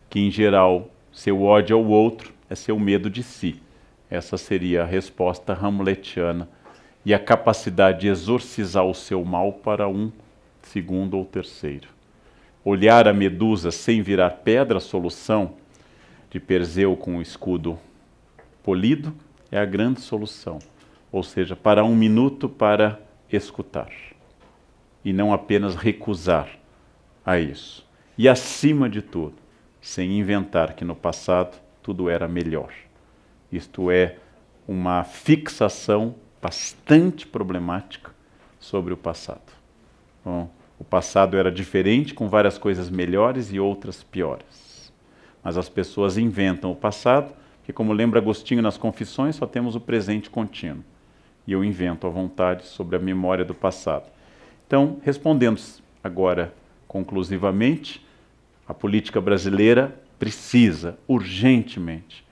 que, em geral, seu ódio ao outro é seu medo de si. Essa seria a resposta hamletiana. E a capacidade de exorcizar o seu mal para um segundo ou terceiro. Olhar a Medusa sem virar pedra, a solução de Perseu com o escudo polido, é a grande solução. Ou seja, para um minuto para escutar. E não apenas recusar a isso. E acima de tudo, sem inventar que no passado tudo era melhor. Isto é uma fixação bastante problemática sobre o passado. Bom, o passado era diferente, com várias coisas melhores e outras piores. Mas as pessoas inventam o passado, que, como lembra Agostinho nas Confissões, só temos o presente contínuo. E eu invento à vontade sobre a memória do passado. Então, respondendo agora conclusivamente, a política brasileira precisa, urgentemente,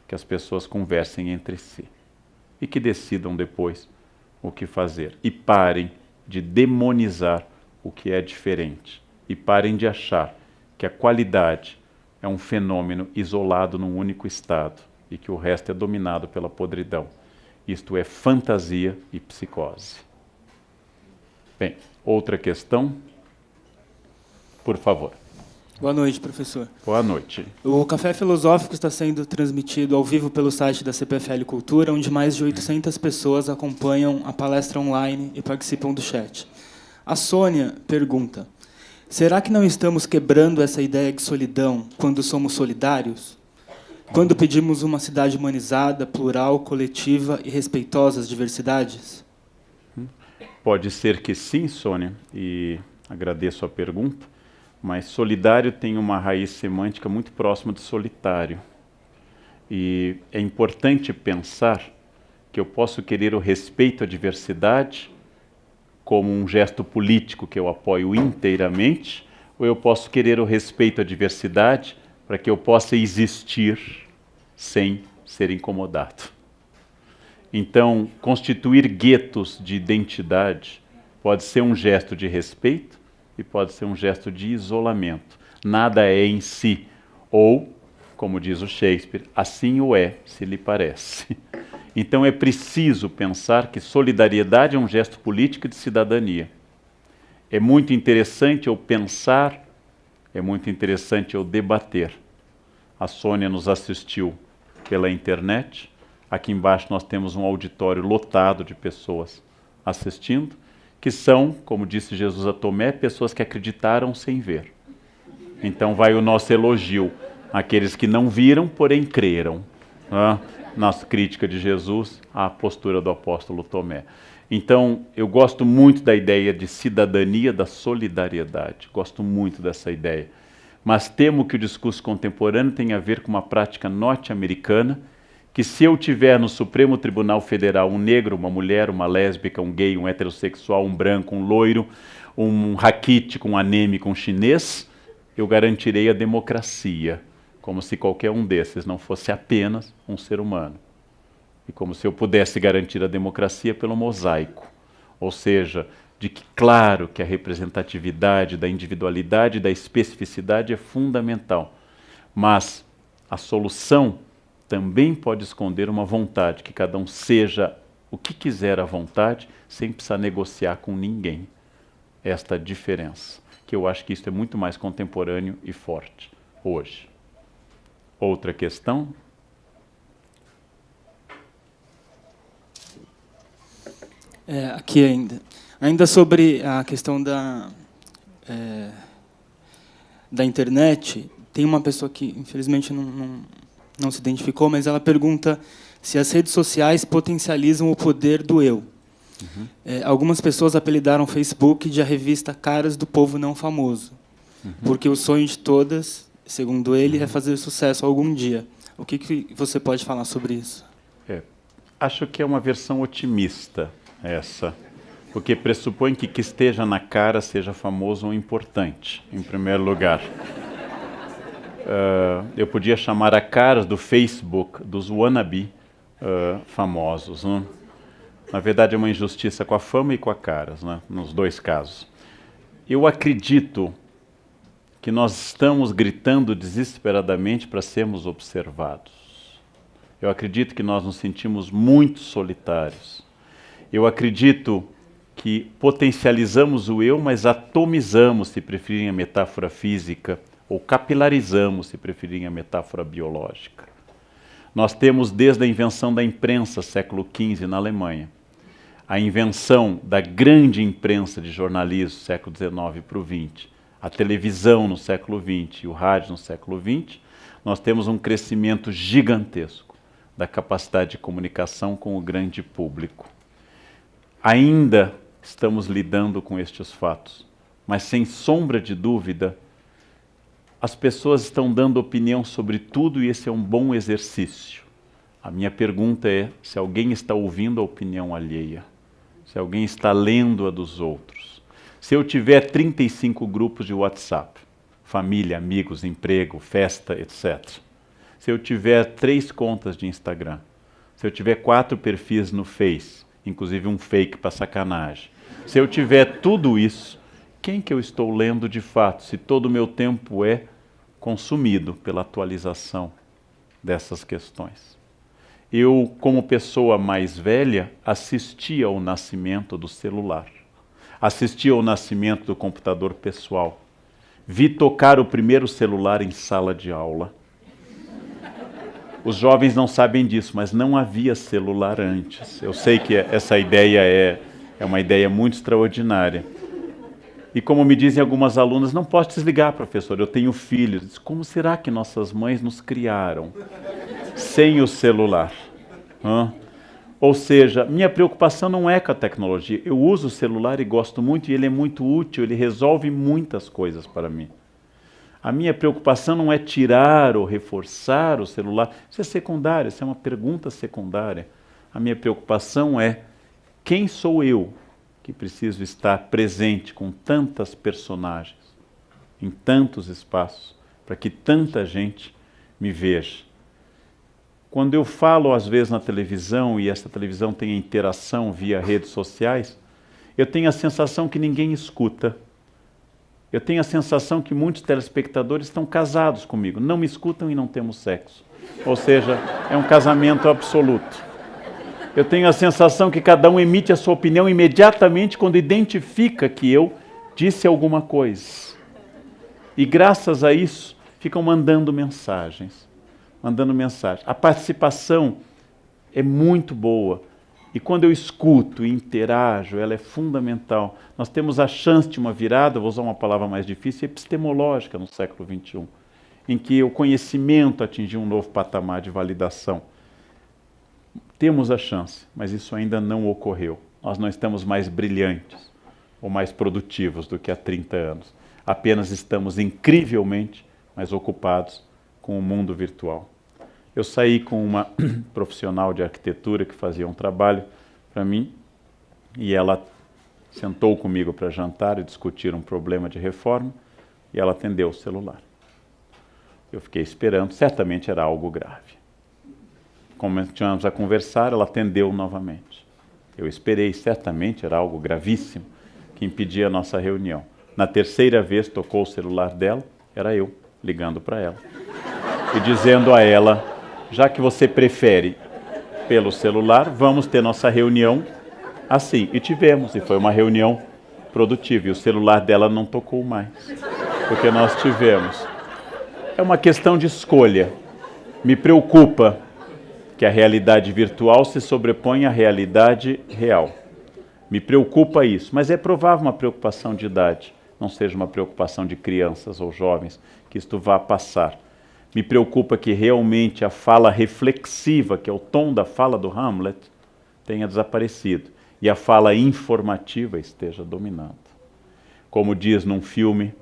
que as pessoas conversem entre si e que decidam depois o que fazer. E parem de demonizar o que é diferente. E parem de achar que a qualidade é um fenômeno isolado num único estado e que o resto é dominado pela podridão. Isto é fantasia e psicose. Bem, outra questão? Por favor. Boa noite, professor. Boa noite. O Café Filosófico está sendo transmitido ao vivo pelo site da CPFL Cultura, onde mais de 800 pessoas acompanham a palestra online e participam do chat. A Sônia pergunta: será que não estamos quebrando essa ideia de solidão quando somos solidários? Quando pedimos uma cidade humanizada, plural, coletiva e respeitosa às diversidades? Pode ser que sim, Sônia, e agradeço a pergunta, mas solidário tem uma raiz semântica muito próxima de solitário. E é importante pensar que eu posso querer o respeito à diversidade como um gesto político que eu apoio inteiramente, ou eu posso querer o respeito à diversidade para que eu possa existir sem ser incomodado. Então, constituir guetos de identidade pode ser um gesto de respeito e pode ser um gesto de isolamento. Nada é em si, ou, como diz o Shakespeare, assim o é, se lhe parece. Então é preciso pensar que solidariedade é um gesto político de cidadania. É muito interessante eu pensar, é muito interessante eu debater. A Sônia nos assistiu pela internet. Aqui embaixo nós temos um auditório lotado de pessoas assistindo, que são, como disse Jesus a Tomé, pessoas que acreditaram sem ver. Então vai o nosso elogio àqueles que não viram, porém creram. Nossa crítica de Jesus à postura do apóstolo Tomé. Então, eu gosto muito da ideia de cidadania, da solidariedade. Gosto muito dessa ideia. Mas temo que o discurso contemporâneo tenha a ver com uma prática norte-americana, que se eu tiver no Supremo Tribunal Federal um negro, uma mulher, uma lésbica, um gay, um heterossexual, um branco, um loiro, um raquítico, um anêmico, um chinês, eu garantirei a democracia, como se qualquer um desses não fosse apenas um ser humano. E como se eu pudesse garantir a democracia pelo mosaico. Ou seja, de que claro que a representatividade da individualidade e da especificidade é fundamental. Mas a solução também pode esconder uma vontade, que cada um seja o que quiser à vontade, sem precisar negociar com ninguém. Esta diferença, que eu acho que isso é muito mais contemporâneo e forte hoje. Outra questão? Aqui ainda sobre a questão da internet, tem uma pessoa que, infelizmente, não se identificou, mas ela pergunta se as redes sociais potencializam o poder do eu. Uhum. Algumas pessoas apelidaram o Facebook de a revista Caras do Povo Não Famoso, porque o sonho de todas, segundo ele, é fazer sucesso algum dia. O que você pode falar sobre isso? Acho que é uma versão otimista essa, porque pressupõe que esteja na cara seja famoso ou importante, em primeiro lugar. Eu podia chamar a cara do Facebook dos wannabe famosos, né? Na verdade é uma injustiça com a fama e com a caras, né? Nos dois casos. Eu acredito que nós estamos gritando desesperadamente para sermos observados. Eu acredito que nós nos sentimos muito solitários. Eu acredito que potencializamos o eu, mas atomizamos, se preferirem a metáfora física, ou capilarizamos, se preferirem a metáfora biológica. Nós temos desde a invenção da imprensa, século XV, na Alemanha, a invenção da grande imprensa de jornalismo, século XIX para o XX, a televisão no século XX e o rádio no século XX, nós temos um crescimento gigantesco da capacidade de comunicação com o grande público. Ainda estamos lidando com estes fatos, mas sem sombra de dúvida, as pessoas estão dando opinião sobre tudo e esse é um bom exercício. A minha pergunta é se alguém está ouvindo a opinião alheia, se alguém está lendo a dos outros. Se eu tiver 35 grupos de WhatsApp, família, amigos, emprego, festa, etc. Se eu tiver 3 contas de Instagram, se eu tiver 4 perfis no Face, inclusive um fake para sacanagem, se eu tiver tudo isso, quem que eu estou lendo de fato, se todo o meu tempo é consumido pela atualização dessas questões? Eu, como pessoa mais velha, assisti ao nascimento do celular, assisti ao nascimento do computador pessoal, vi tocar o primeiro celular em sala de aula. Os jovens não sabem disso, mas não havia celular antes. Eu sei que essa ideia é uma ideia muito extraordinária. E como me dizem algumas alunas, não posso desligar, professor, eu tenho filhos. Como será que nossas mães nos criaram sem o celular? Ou seja, minha preocupação não é com a tecnologia. Eu uso o celular e gosto muito, e ele é muito útil, ele resolve muitas coisas para mim. A minha preocupação não é tirar ou reforçar o celular. Isso é secundário, isso é uma pergunta secundária. A minha preocupação é quem sou eu que preciso estar presente com tantas personagens, em tantos espaços, para que tanta gente me veja. Quando eu falo, às vezes, na televisão, e essa televisão tem interação via redes sociais, eu tenho a sensação que ninguém escuta. Eu tenho a sensação que muitos telespectadores estão casados comigo, não me escutam e não temos sexo. Ou seja, é um casamento absoluto. Eu tenho a sensação que cada um emite a sua opinião imediatamente quando identifica que eu disse alguma coisa. E graças a isso, ficam mandando mensagens. A participação é muito boa. E quando eu escuto e interajo, ela é fundamental. Nós temos a chance de uma virada, vou usar uma palavra mais difícil, epistemológica no século XXI, em que o conhecimento atingiu um novo patamar de validação. Temos a chance, mas isso ainda não ocorreu. Nós não estamos mais brilhantes ou mais produtivos do que há 30 anos. Apenas estamos incrivelmente mais ocupados com o mundo virtual. Eu saí com uma profissional de arquitetura que fazia um trabalho para mim e ela sentou comigo para jantar e discutir um problema de reforma e ela atendeu o celular. Eu fiquei esperando, certamente era algo grave. Continuamos a conversar, ela atendeu novamente. Eu esperei, certamente era algo gravíssimo que impedia a nossa reunião. Na terceira vez tocou o celular dela, era eu ligando para ela e dizendo a ela: já que você prefere pelo celular, vamos ter nossa reunião assim. E tivemos, e foi uma reunião produtiva. E o celular dela não tocou mais, porque nós tivemos. É uma questão de escolha. Me preocupa que a realidade virtual se sobreponha à realidade real. Me preocupa isso, mas é provável uma preocupação de idade, não seja uma preocupação de crianças ou jovens, que isto vá passar. Me preocupa que realmente a fala reflexiva, que é o tom da fala do Hamlet, tenha desaparecido e a fala informativa esteja dominando. Como diz num filme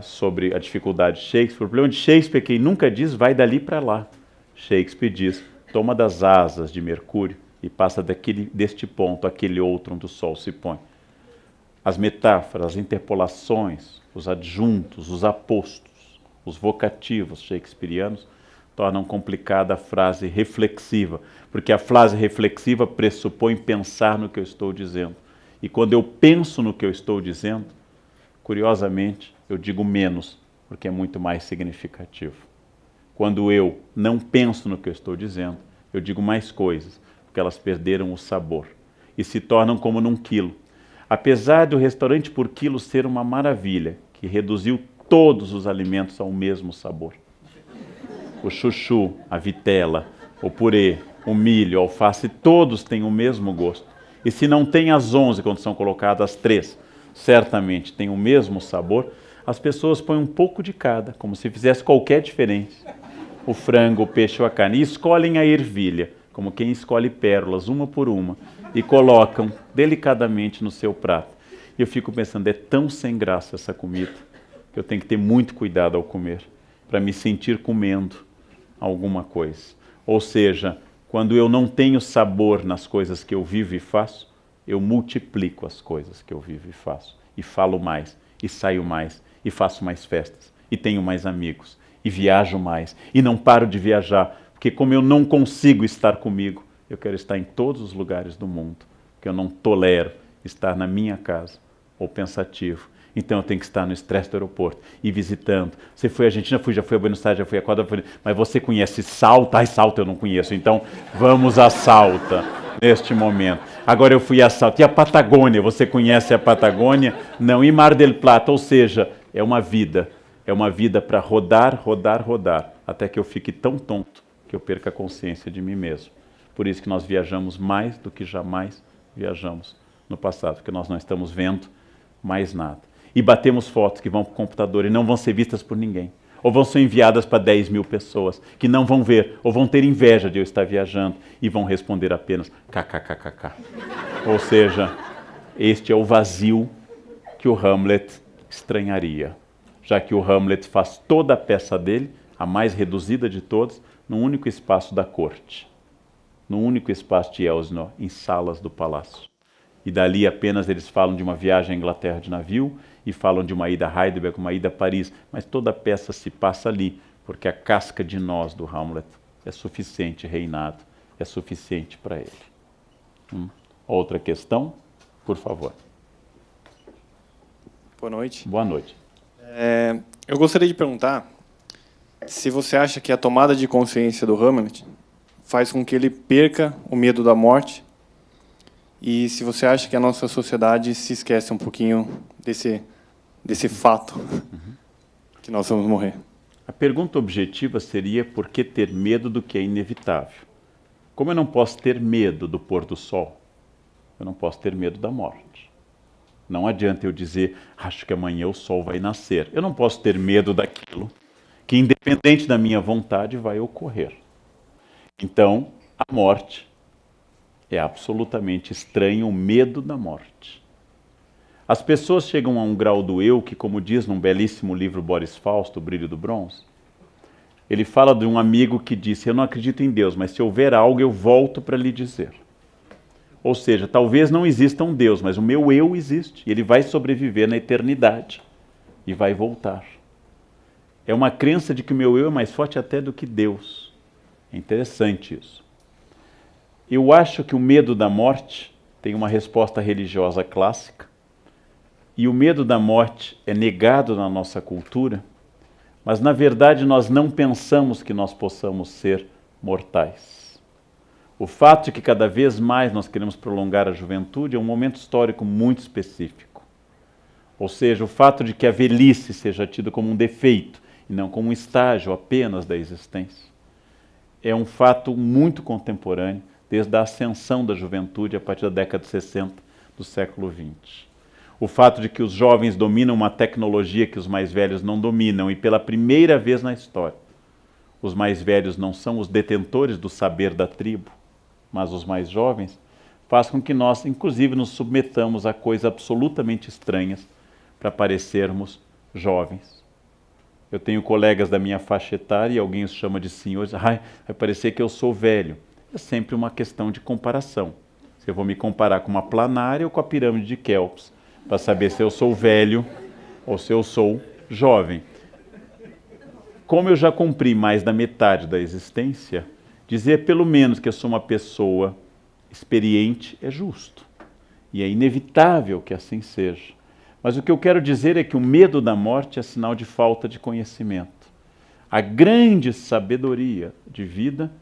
sobre a dificuldade de Shakespeare, o problema de Shakespeare é que ele nunca diz vai dali para lá. Shakespeare diz, toma das asas de Mercúrio e passa deste ponto àquele outro onde o sol se põe. As metáforas, as interpolações, os adjuntos, os apostos, os vocativos shakespearianos tornam complicada a frase reflexiva, porque a frase reflexiva pressupõe pensar no que eu estou dizendo. E quando eu penso no que eu estou dizendo, curiosamente, eu digo menos, porque é muito mais significativo. Quando eu não penso no que eu estou dizendo, eu digo mais coisas, porque elas perderam o sabor e se tornam como num quilo. Apesar do restaurante por quilo ser uma maravilha, que reduziu todos os alimentos ao mesmo sabor. O chuchu, a vitela, o purê, o milho, a alface, todos têm o mesmo gosto. E se não tem as 11 quando são colocadas as 3, certamente tem o mesmo sabor, as pessoas põem um pouco de cada, como se fizesse qualquer diferença. O frango, o peixe ou a carne, e escolhem a ervilha, como quem escolhe pérolas, uma por uma, e colocam delicadamente no seu prato. E eu fico pensando, é tão sem graça essa comida, que eu tenho que ter muito cuidado ao comer, para me sentir comendo alguma coisa. Ou seja, quando eu não tenho sabor nas coisas que eu vivo e faço, eu multiplico as coisas que eu vivo e faço. E falo mais, e saio mais, e faço mais festas, e tenho mais amigos, e viajo mais, e não paro de viajar, porque como eu não consigo estar comigo, eu quero estar em todos os lugares do mundo, porque eu não tolero estar na minha casa, ou pensativo. Então eu tenho que estar no estresse do aeroporto e visitando. Você foi à Argentina? Fui, já fui a Buenos Aires, já fui a Equador, mas você conhece Salta? Ai, Salta eu não conheço, então vamos a Salta neste momento. Agora eu fui a Salta. E a Patagônia? Você conhece a Patagônia? Não. E Mar del Plata? Ou seja, é uma vida para rodar, rodar, rodar, até que eu fique tão tonto que eu perca a consciência de mim mesmo. Por isso que nós viajamos mais do que jamais viajamos no passado, porque nós não estamos vendo mais nada. E batemos fotos que vão para o computador e não vão ser vistas por ninguém. Ou vão ser enviadas para 10 mil pessoas que não vão ver, ou vão ter inveja de eu estar viajando e vão responder apenas kkkk. Ou seja, este é o vazio que o Hamlet estranharia, já que o Hamlet faz toda a peça dele, a mais reduzida de todas, num único espaço da corte, num único espaço de Elsinore, em salas do palácio. E dali apenas eles falam de uma viagem à Inglaterra de navio e falam de uma ida a Heidelberg, uma ida a Paris, mas toda a peça se passa ali, porque a casca de nós do Hamlet é suficiente reinado, é suficiente para ele. Outra questão, por favor. Boa noite. Boa noite. Eu gostaria de perguntar se você acha que a tomada de consciência do Hamlet faz com que ele perca o medo da morte, e se você acha que a nossa sociedade se esquece um pouquinho desse fato que nós vamos morrer. A pergunta objetiva seria por que ter medo do que é inevitável? Como eu não posso ter medo do pôr do sol, eu não posso ter medo da morte. Não adianta eu dizer, acho que amanhã o sol vai nascer. Eu não posso ter medo daquilo que, independente da minha vontade, vai ocorrer. Então, a morte é absolutamente estranho, o medo da morte. As pessoas chegam a um grau do eu que, como diz num belíssimo livro Boris Fausto, O Brilho do Bronze, ele fala de um amigo que disse, eu não acredito em Deus, mas se houver algo eu volto para lhe dizer. Ou seja, talvez não exista um Deus, mas o meu eu existe, e ele vai sobreviver na eternidade e vai voltar. É uma crença de que o meu eu é mais forte até do que Deus. É interessante isso. Eu acho que o medo da morte tem uma resposta religiosa clássica, e o medo da morte é negado na nossa cultura, mas na verdade nós não pensamos que nós possamos ser mortais. O fato de que cada vez mais nós queremos prolongar a juventude é um momento histórico muito específico. Ou seja, o fato de que a velhice seja tida como um defeito e não como um estágio apenas da existência, é um fato muito contemporâneo, desde a ascensão da juventude a partir da década de 60 do século XX. O fato de que os jovens dominam uma tecnologia que os mais velhos não dominam, e pela primeira vez na história, os mais velhos não são os detentores do saber da tribo, mas os mais jovens, faz com que nós, inclusive, nos submetamos a coisas absolutamente estranhas para parecermos jovens. Eu tenho colegas da minha faixa etária e alguém os chama de senhores. Ai, vai parecer que eu sou velho. É sempre uma questão de comparação. Se eu vou me comparar com uma planária ou com a pirâmide de Kelps, para saber se eu sou velho ou se eu sou jovem. Como eu já cumpri mais da metade da existência, dizer pelo menos que eu sou uma pessoa experiente é justo. E é inevitável que assim seja. Mas o que eu quero dizer é que o medo da morte é sinal de falta de conhecimento. A grande sabedoria de vida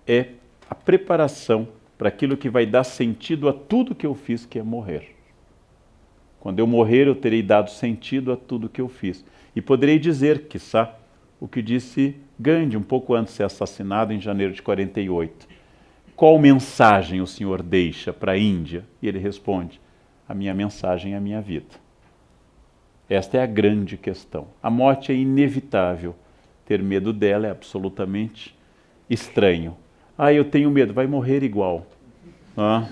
é a preparação para aquilo que vai dar sentido a tudo que eu fiz, que é morrer. Quando eu morrer, eu terei dado sentido a tudo que eu fiz. E poderei dizer, quiçá, o que disse Gandhi, um pouco antes de ser assassinado, em janeiro de 48. Qual mensagem o senhor deixa para a Índia? E ele responde, a minha mensagem é a minha vida. Esta é a grande questão. A morte é inevitável. Ter medo dela é absolutamente estranho. Ah, eu tenho medo, vai morrer igual. Ah.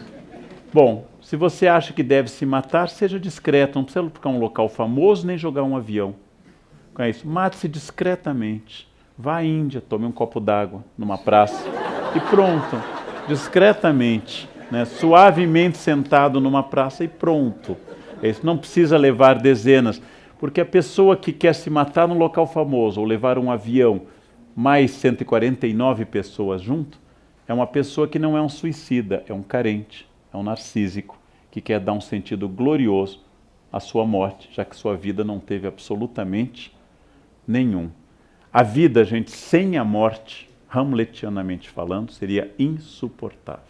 Bom, se você acha que deve se matar, seja discreto, não precisa ficar um local famoso nem jogar um avião. É isso, mate-se discretamente. Vá à Índia, tome um copo d'água numa praça e pronto, discretamente, né? Suavemente sentado numa praça e pronto. É isso, não precisa levar dezenas, porque a pessoa que quer se matar num local famoso ou levar um avião, mais 149 pessoas junto, é uma pessoa que não é um suicida, é um carente, é um narcísico, que quer dar um sentido glorioso à sua morte, já que sua vida não teve absolutamente nenhum. A vida, gente, sem a morte, hamletianamente falando, seria insuportável.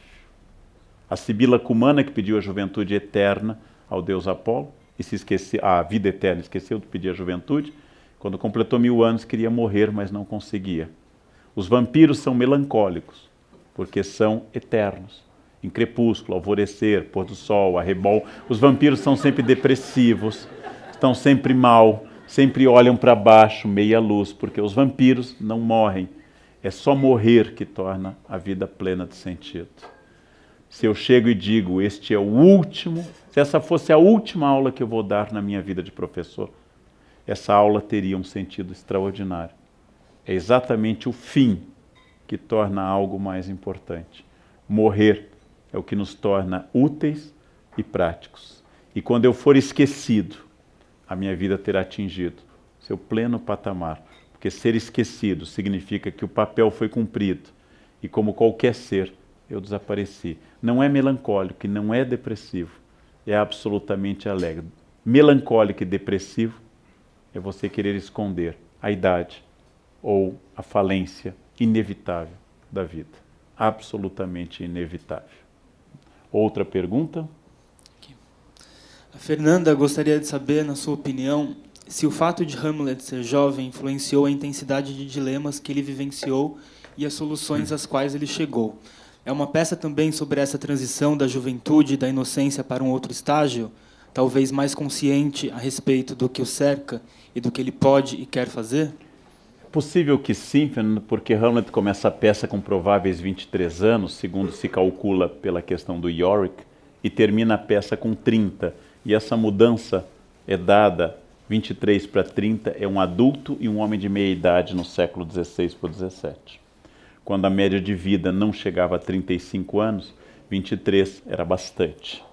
A Sibila Cumana, que pediu a juventude eterna ao deus Apolo, e se esqueceu, a vida eterna, esqueceu de pedir a juventude, quando completou 1000 anos queria morrer, mas não conseguia. Os vampiros são melancólicos, porque são eternos. Em crepúsculo, alvorecer, pôr do sol, arrebol, os vampiros são sempre depressivos, estão sempre mal, sempre olham para baixo, meia luz, porque os vampiros não morrem. É só morrer que torna a vida plena de sentido. Se eu chego e digo, este é o último, se essa fosse a última aula que eu vou dar na minha vida de professor, essa aula teria um sentido extraordinário. É exatamente o fim que torna algo mais importante. Morrer é o que nos torna úteis e práticos. E quando eu for esquecido, a minha vida terá atingido seu pleno patamar. Porque ser esquecido significa que o papel foi cumprido. E como qualquer ser, eu desapareci. Não é melancólico e não é depressivo. É absolutamente alegre. Melancólico e depressivo é você querer esconder a idade ou a falência inevitável da vida. Absolutamente inevitável. Outra pergunta? A Fernanda gostaria de saber, na sua opinião, se o fato de Hamlet ser jovem influenciou a intensidade de dilemas que ele vivenciou e as soluções às quais ele chegou. É uma peça também sobre essa transição da juventude e da inocência para um outro estágio, talvez mais consciente a respeito do que o cerca e do que ele pode e quer fazer? É possível que sim, Fernando, porque Hamlet começa a peça com prováveis 23 anos, segundo se calcula pela questão do Yorick, e termina a peça com 30. E essa mudança é dada 23 para 30, é um adulto e um homem de meia idade no século XVI para o XVII. Quando a média de vida não chegava a 35 anos, 23 era bastante.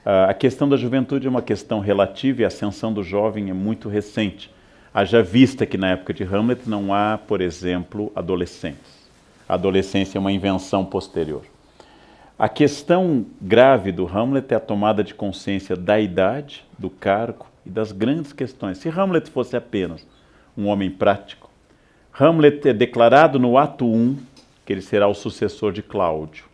A questão da juventude é uma questão relativa e a ascensão do jovem é muito recente. Haja vista que na época de Hamlet não há, por exemplo, adolescentes. A adolescência é uma invenção posterior. A questão grave do Hamlet é a tomada de consciência da idade, do cargo e das grandes questões. Se Hamlet fosse apenas um homem prático, Hamlet é declarado no ato 1 que ele será o sucessor de Cláudio.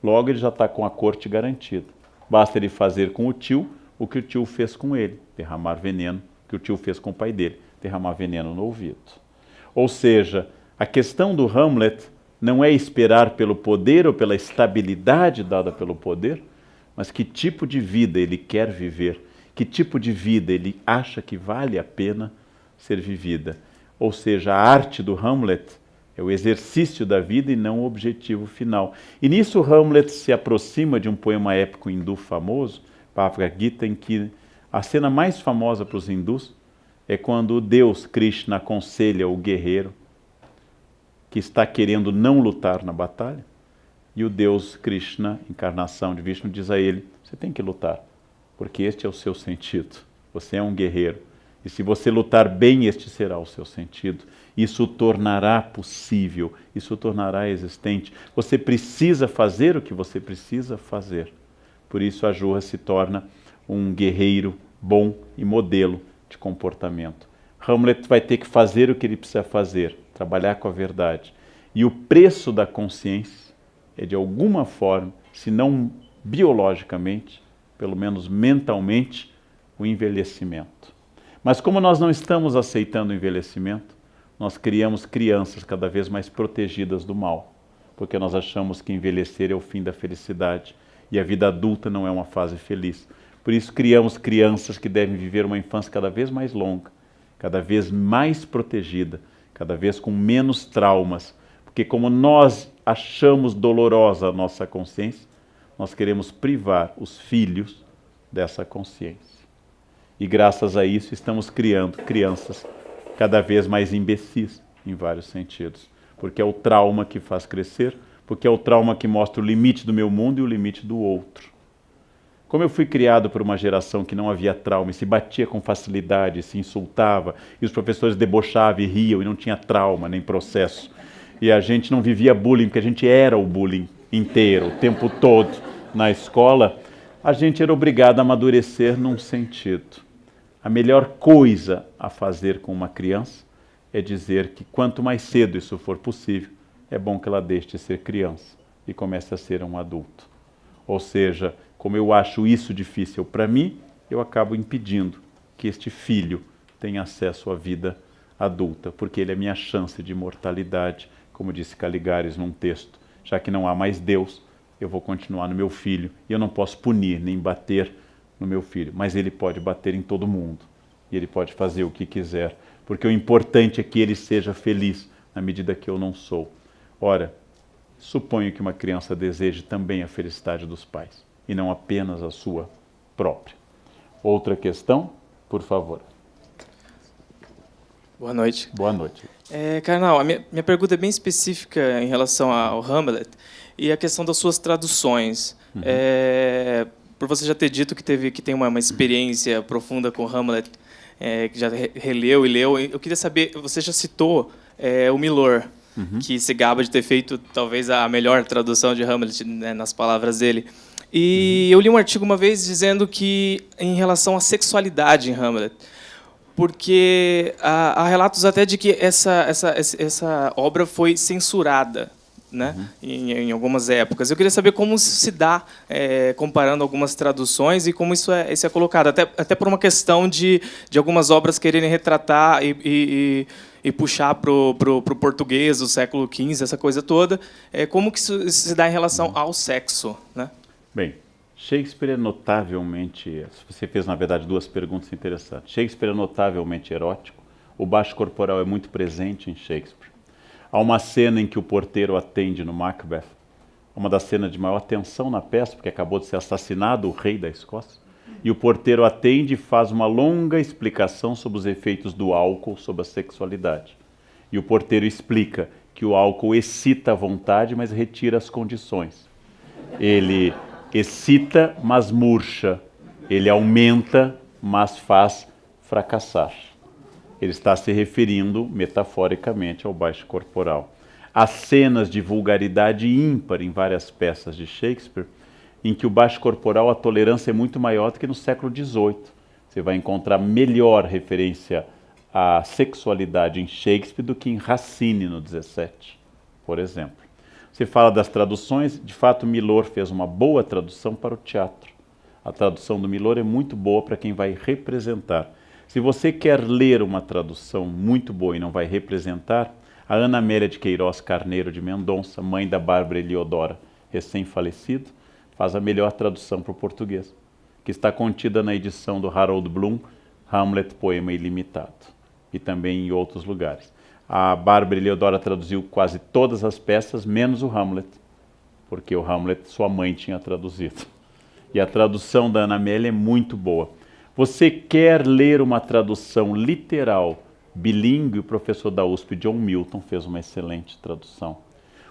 Logo ele já está com a corte garantida. Basta ele fazer com o tio o que o tio fez com ele, derramar veneno, que o tio fez com o pai dele, derramar veneno no ouvido. Ou seja, a questão do Hamlet não é esperar pelo poder ou pela estabilidade dada pelo poder, mas que tipo de vida ele quer viver, que tipo de vida ele acha que vale a pena ser vivida. Ou seja, a arte do Hamlet é o exercício da vida e não o objetivo final. E nisso Hamlet se aproxima de um poema épico hindu famoso, Bhagavad Gita, em que a cena mais famosa para os hindus é quando o Deus Krishna aconselha o guerreiro que está querendo não lutar na batalha, e o Deus Krishna, encarnação de Vishnu, diz a ele: você tem que lutar, porque este é o seu sentido. Você é um guerreiro. E se você lutar bem, este será o seu sentido. Isso o tornará possível, isso o tornará existente. Você precisa fazer o que você precisa fazer. Por isso a Juha se torna um guerreiro bom e modelo de comportamento. Hamlet vai ter que fazer o que ele precisa fazer, trabalhar com a verdade. E o preço da consciência é, de alguma forma, se não biologicamente, pelo menos mentalmente, o envelhecimento. Mas como nós não estamos aceitando o envelhecimento, nós criamos crianças cada vez mais protegidas do mal, porque nós achamos que envelhecer é o fim da felicidade e a vida adulta não é uma fase feliz. Por isso criamos crianças que devem viver uma infância cada vez mais longa, cada vez mais protegida, cada vez com menos traumas, porque como nós achamos dolorosa a nossa consciência, nós queremos privar os filhos dessa consciência. E graças a isso estamos criando crianças cada vez mais imbecis, em vários sentidos. Porque é o trauma que faz crescer, porque é o trauma que mostra o limite do meu mundo e o limite do outro. Como eu fui criado por uma geração que não havia trauma, e se batia com facilidade, se insultava, e os professores debochavam e riam, e não tinha trauma nem processo. E a gente não vivia bullying, porque a gente era o bullying inteiro, o tempo todo na escola, a gente era obrigado a amadurecer num sentido. A melhor coisa a fazer com uma criança é dizer que quanto mais cedo isso for possível, é bom que ela deixe de ser criança e comece a ser um adulto. Ou seja, como eu acho isso difícil para mim, eu acabo impedindo que este filho tenha acesso à vida adulta, porque ele é minha chance de imortalidade, como disse Caligares num texto. Já que não há mais Deus, eu vou continuar no meu filho, e eu não posso punir nem bater no meu filho, mas ele pode bater em todo mundo, e ele pode fazer o que quiser, porque o importante é que ele seja feliz, na medida que eu não sou. Ora, suponho que uma criança deseje também a felicidade dos pais, e não apenas a sua própria. Outra questão, por favor. Boa noite. Boa noite. Karnal, a minha pergunta é bem específica em relação ao Hamlet e a questão das suas traduções. Por você já ter dito que tem uma experiência profunda com Hamlet, que já releu e leu, eu queria saber, você já citou o Milor, que se gaba de ter feito talvez a melhor tradução de Hamlet, né, nas palavras dele. E eu li um artigo uma vez dizendo que, em relação à sexualidade em Hamlet, porque há relatos até de que essa obra foi censurada, né, em algumas épocas. Eu queria saber como isso se dá, comparando algumas traduções, e como isso é colocado, até por uma questão de algumas obras quererem retratar e puxar para o português do século XV, essa coisa toda. Como que isso se dá em relação ao sexo, né? Bem, Shakespeare é notavelmente... Você fez, na verdade, duas perguntas interessantes. Shakespeare é notavelmente erótico. O baixo corporal é muito presente em Shakespeare. Há uma cena em que o porteiro atende no Macbeth, uma das cenas de maior tensão na peça, porque acabou de ser assassinado o rei da Escócia, e o porteiro atende e faz uma longa explicação sobre os efeitos do álcool sobre a sexualidade. E o porteiro explica que o álcool excita a vontade, mas retira as condições. Ele excita, mas murcha. Ele aumenta, mas faz fracassar. Ele está se referindo, metaforicamente, ao baixo corporal. Há cenas de vulgaridade ímpar em várias peças de Shakespeare, em que o baixo corporal, a tolerância é muito maior do que no século XVIII. Você vai encontrar melhor referência à sexualidade em Shakespeare do que em Racine no XVII, por exemplo. Você fala das traduções, de fato Milor fez uma boa tradução para o teatro. A tradução do Milor é muito boa para quem vai representar. Se você quer ler uma tradução muito boa e não vai representar, a Ana Amélia de Queiroz Carneiro de Mendonça, mãe da Bárbara Eliodora, recém-falecido, faz a melhor tradução para o português, que está contida na edição do Harold Bloom, Hamlet, Poema Ilimitado, e também em outros lugares. A Bárbara Eliodora traduziu quase todas as peças, menos o Hamlet, porque o Hamlet sua mãe tinha traduzido. E a tradução da Ana Amélia é muito boa. Você quer ler uma tradução literal, bilíngue? O professor da USP, John Milton, fez uma excelente tradução.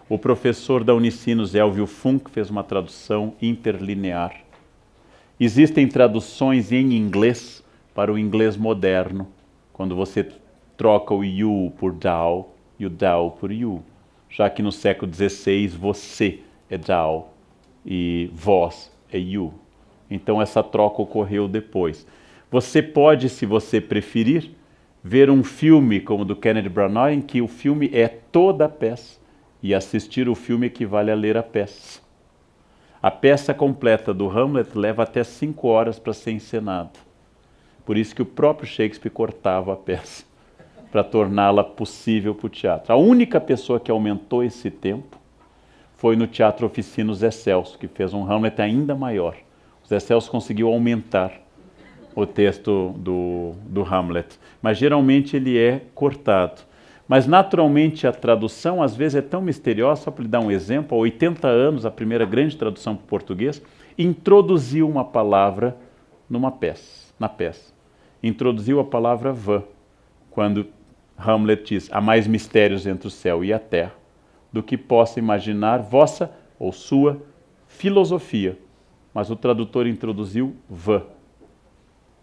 O professor da Unicinos, Elvio Funk, fez uma tradução interlinear. Existem traduções em inglês para o inglês moderno, quando você troca o you por thou e o thou por you, já que no século XVI você é thou e vós é you. Então essa troca ocorreu depois. Você pode, se você preferir, ver um filme como o do Kenneth Branagh, em que o filme é toda a peça, e assistir o filme equivale a ler a peça. A peça completa do Hamlet leva até 5 horas para ser encenada. Por isso que o próprio Shakespeare cortava a peça, para torná-la possível para o teatro. A única pessoa que aumentou esse tempo foi no Teatro Oficina o Zé Celso, que fez um Hamlet ainda maior. O Zé Celso conseguiu aumentar o texto do Hamlet, mas geralmente ele é cortado. Mas naturalmente a tradução às vezes é tão misteriosa, só para lhe dar um exemplo, há 80 anos a primeira grande tradução para o português introduziu uma palavra na peça. Introduziu a palavra vã, quando Hamlet diz: há mais mistérios entre o céu e a terra do que possa imaginar vossa ou sua filosofia. Mas o tradutor introduziu vã.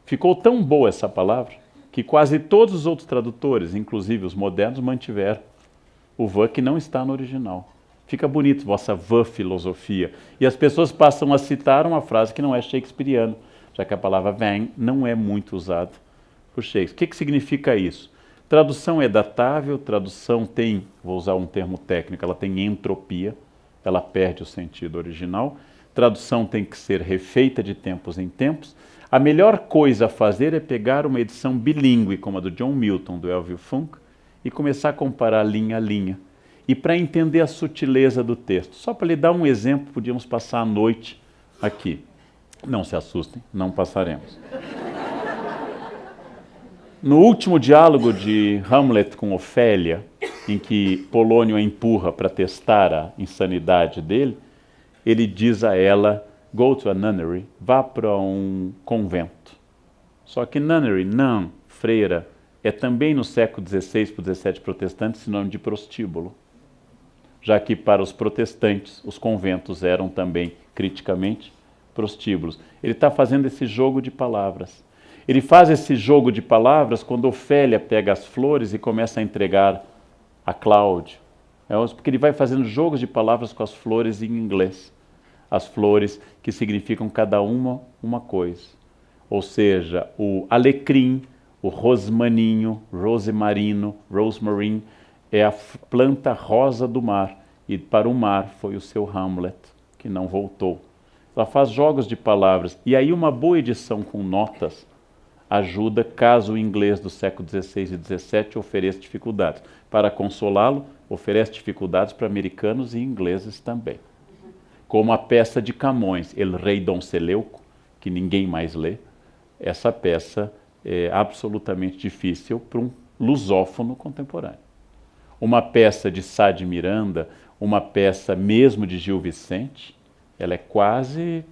Ficou tão boa essa palavra que quase todos os outros tradutores, inclusive os modernos, mantiveram o vã que não está no original. Fica bonito, vossa vã filosofia. E as pessoas passam a citar uma frase que não é shakespeariana, já que a palavra vain não é muito usada por Shakespeare. O que significa isso? Tradução é datável, tradução tem, vou usar um termo técnico, ela tem entropia, ela perde o sentido original. Tradução tem que ser refeita de tempos em tempos. A melhor coisa a fazer é pegar uma edição bilíngue, como a do John Milton, do Elvio Funk, e começar a comparar linha a linha. E para entender a sutileza do texto. Só para lhe dar um exemplo, podíamos passar a noite aqui. Não se assustem, não passaremos. No último diálogo de Hamlet com Ofélia, em que Polônio a empurra para testar a insanidade dele, ele diz a ela: go to a nunnery, vá para um convento. Só que nunnery, nun, freira, é também no século XVI para o XVII protestante sinônimo de prostíbulo, já que para os protestantes os conventos eram também, criticamente, prostíbulos. Ele está fazendo esse jogo de palavras. Ele faz esse jogo de palavras quando Ofélia pega as flores e começa a entregar a Cláudio. Porque ele vai fazendo jogos de palavras com as flores em inglês. As flores que significam cada uma coisa. Ou seja, o alecrim, o rosmaninho, rosemarino, rosemary, é a planta rosa do mar. E para o mar foi o seu Hamlet, que não voltou. Ela faz jogos de palavras. E aí uma boa edição com notas ajuda caso o inglês do século XVI e XVII ofereça dificuldades. Para consolá-lo, oferece dificuldades para americanos e ingleses também. Como a peça de Camões, El Rei Dom Seleuco, que ninguém mais lê. Essa peça é absolutamente difícil para um lusófono contemporâneo. Uma peça de Sá de Miranda, uma peça mesmo de Gil Vicente, ela é quase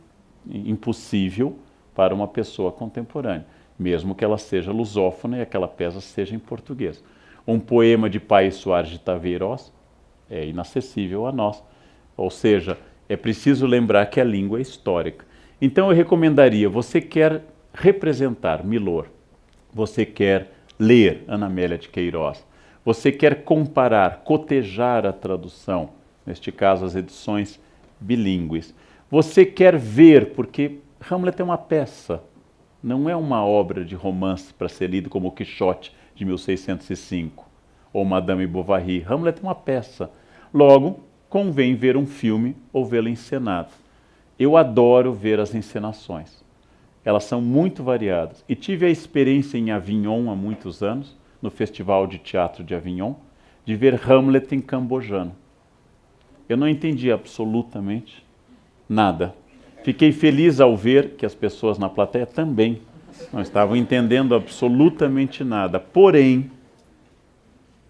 impossível para uma pessoa contemporânea, mesmo que ela seja lusófona e aquela peça seja em português. Um poema de Paes Soares de Taveirós é inacessível a nós. Ou seja, é preciso lembrar que a língua é histórica. Então eu recomendaria, você quer representar Milor, você quer ler Ana Amélia de Queiroz, você quer comparar, cotejar a tradução, neste caso as edições bilíngues, você quer ver, porque Hamlet é uma peça, não é uma obra de romance para ser lido como o Quixote de 1605 ou Madame Bovary. Hamlet é uma peça. Logo, convém ver um filme ou vê-lo encenado. Eu adoro ver as encenações. Elas são muito variadas. E tive a experiência em Avignon há muitos anos, no Festival de Teatro de Avignon, de ver Hamlet em cambojano. Eu não entendi absolutamente nada. Fiquei feliz ao ver que as pessoas na plateia também não estavam entendendo absolutamente nada. Porém,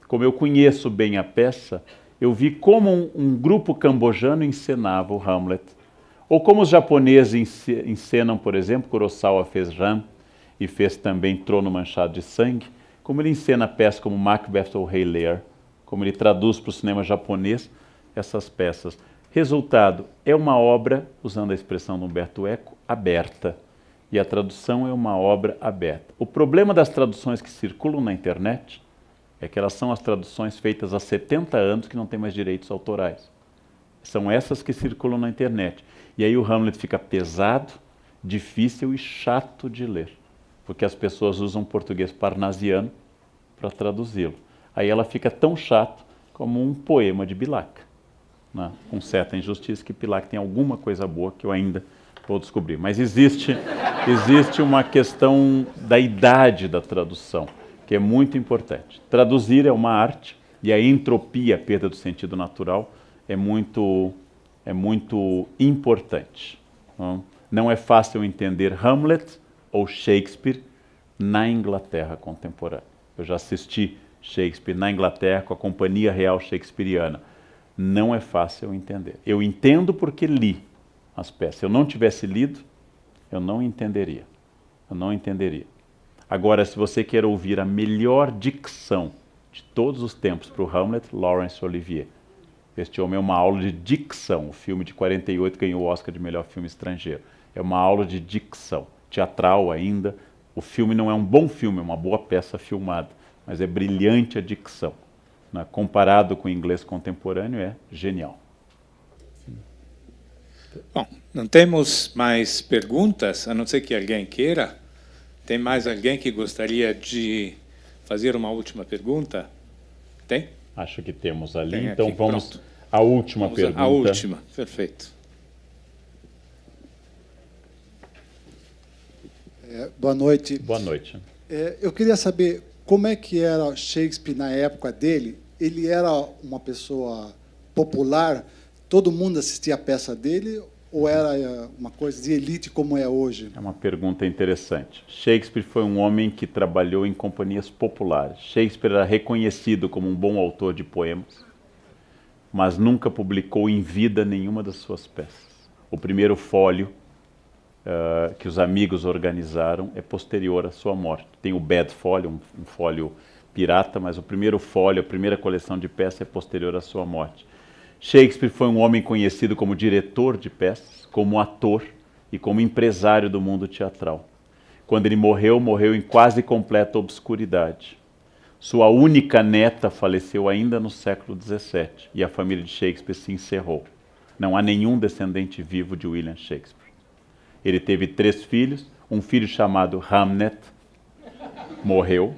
como eu conheço bem a peça, eu vi como um grupo cambojano encenava o Hamlet. Ou como os japoneses encenam, por exemplo, Kurosawa fez Ran e fez também Trono Manchado de Sangue, como ele encena a peça como Macbeth ou Rei Lear, como ele traduz para o cinema japonês essas peças. Resultado, é uma obra, usando a expressão do Humberto Eco, aberta. E a tradução é uma obra aberta. O problema das traduções que circulam na internet é que elas são as traduções feitas há 70 anos que não têm mais direitos autorais. São essas que circulam na internet. E aí o Hamlet fica pesado, difícil e chato de ler, porque as pessoas usam português parnasiano para traduzi-lo. Aí ela fica tão chato como um poema de Bilac, né? Com certa injustiça que Bilac tem alguma coisa boa que eu ainda vou descobrir. Mas existe uma questão da idade da tradução, que é muito importante. Traduzir é uma arte, e a entropia, a perda do sentido natural, é muito importante. Não é fácil entender Hamlet ou Shakespeare na Inglaterra contemporânea. Eu já assisti Shakespeare na Inglaterra com a Companhia Real Shakespeariana. Não é fácil entender. Eu entendo porque li as peças. Se eu não tivesse lido, eu não entenderia. Eu não entenderia. Agora, se você quer ouvir a melhor dicção de todos os tempos para o Hamlet, Laurence Olivier. Este homem é uma aula de dicção. O filme de 48 ganhou o Oscar de melhor filme estrangeiro. É uma aula de dicção. Teatral ainda. O filme não é um bom filme, é uma boa peça filmada, mas é brilhante a dicção. Né? Comparado com o inglês contemporâneo, é genial. Bom, não temos mais perguntas, a não ser que alguém queira. Tem mais alguém que gostaria de fazer uma última pergunta? Tem? Acho que temos ali, Tem então aqui, vamos pronto. à última Vamos pergunta. à última, perfeito. Boa noite. Boa noite. Eu queria saber como é que era Shakespeare na época dele. Ele era uma pessoa popular? Todo mundo assistia a peça dele? Ou era uma coisa de elite como é hoje? É uma pergunta interessante. Shakespeare foi um homem que trabalhou em companhias populares. Shakespeare era reconhecido como um bom autor de poemas, mas nunca publicou em vida nenhuma das suas peças. O primeiro fólio que os amigos organizaram é posterior à sua morte. Tem o Bad Folio, um fólio pirata, mas o primeiro fólio, a primeira coleção de peças é posterior à sua morte. Shakespeare foi um homem conhecido como diretor de peças, como ator e como empresário do mundo teatral. Quando ele morreu, morreu em quase completa obscuridade. Sua única neta faleceu ainda no século XVII e a família de Shakespeare se encerrou. Não há nenhum descendente vivo de William Shakespeare. Ele teve 3 filhos, um filho chamado Hamnet, morreu,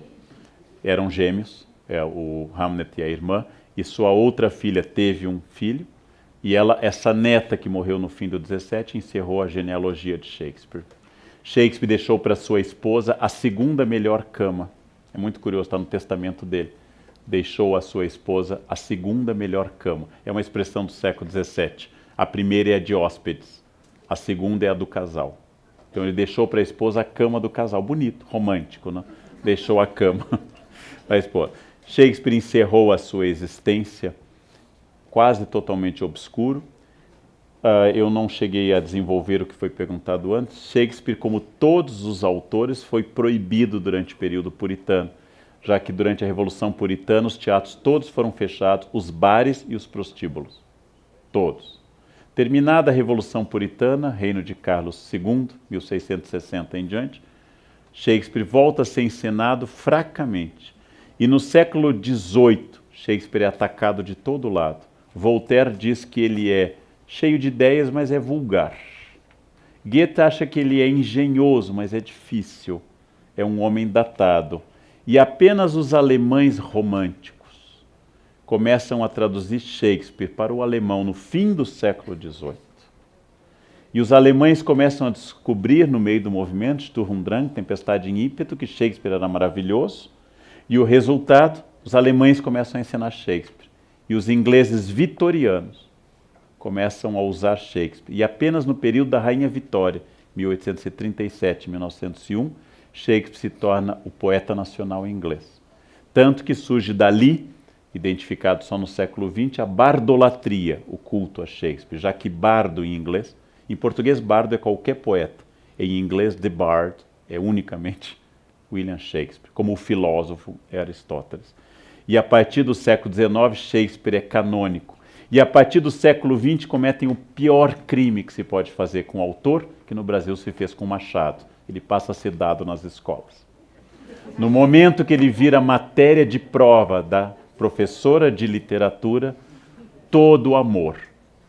eram gêmeos, o Hamnet e a irmã, e sua outra filha teve um filho, e essa neta que morreu no fim do 17 encerrou a genealogia de Shakespeare. Shakespeare deixou para sua esposa a 2ª melhor cama. É muito curioso, está no testamento dele. Deixou a sua esposa a 2ª melhor cama. É uma expressão do século 17. A primeira é a de hóspedes, a segunda é a do casal. Então ele deixou para a esposa a cama do casal. Bonito, romântico, né? Deixou a cama para a esposa. Shakespeare encerrou a sua existência quase totalmente obscuro. Eu não cheguei a desenvolver o que foi perguntado antes. Shakespeare, como todos os autores, foi proibido durante o período puritano, já que durante a Revolução Puritana os teatros todos foram fechados, os bares e os prostíbulos. Todos. Terminada a Revolução Puritana, reino de Carlos II, 1660 em diante, Shakespeare volta a ser encenado fracamente. E no século XVIII, Shakespeare é atacado de todo lado. Voltaire diz que ele é cheio de ideias, mas é vulgar. Goethe acha que ele é engenhoso, mas é difícil. É um homem datado. E apenas os alemães românticos começam a traduzir Shakespeare para o alemão no fim do século XVIII. E os alemães começam a descobrir, no meio do movimento, Sturm und Drang, Tempestade em Ímpeto, que Shakespeare era maravilhoso. E o resultado, os alemães começam a ensinar Shakespeare. E os ingleses vitorianos começam a usar Shakespeare. E apenas no período da Rainha Vitória, 1837 1901, Shakespeare se torna o poeta nacional inglês. Tanto que surge dali, identificado só no século XX, a bardolatria, o culto a Shakespeare, já que bardo em inglês, em português bardo é qualquer poeta, em inglês the bard é unicamente William Shakespeare, como o filósofo é Aristóteles. E a partir do século XIX, Shakespeare é canônico. E a partir do século XX cometem o pior crime que se pode fazer com o autor, que no Brasil se fez com Machado. Ele passa a ser dado nas escolas. No momento que ele vira matéria de prova da professora de literatura, todo o amor,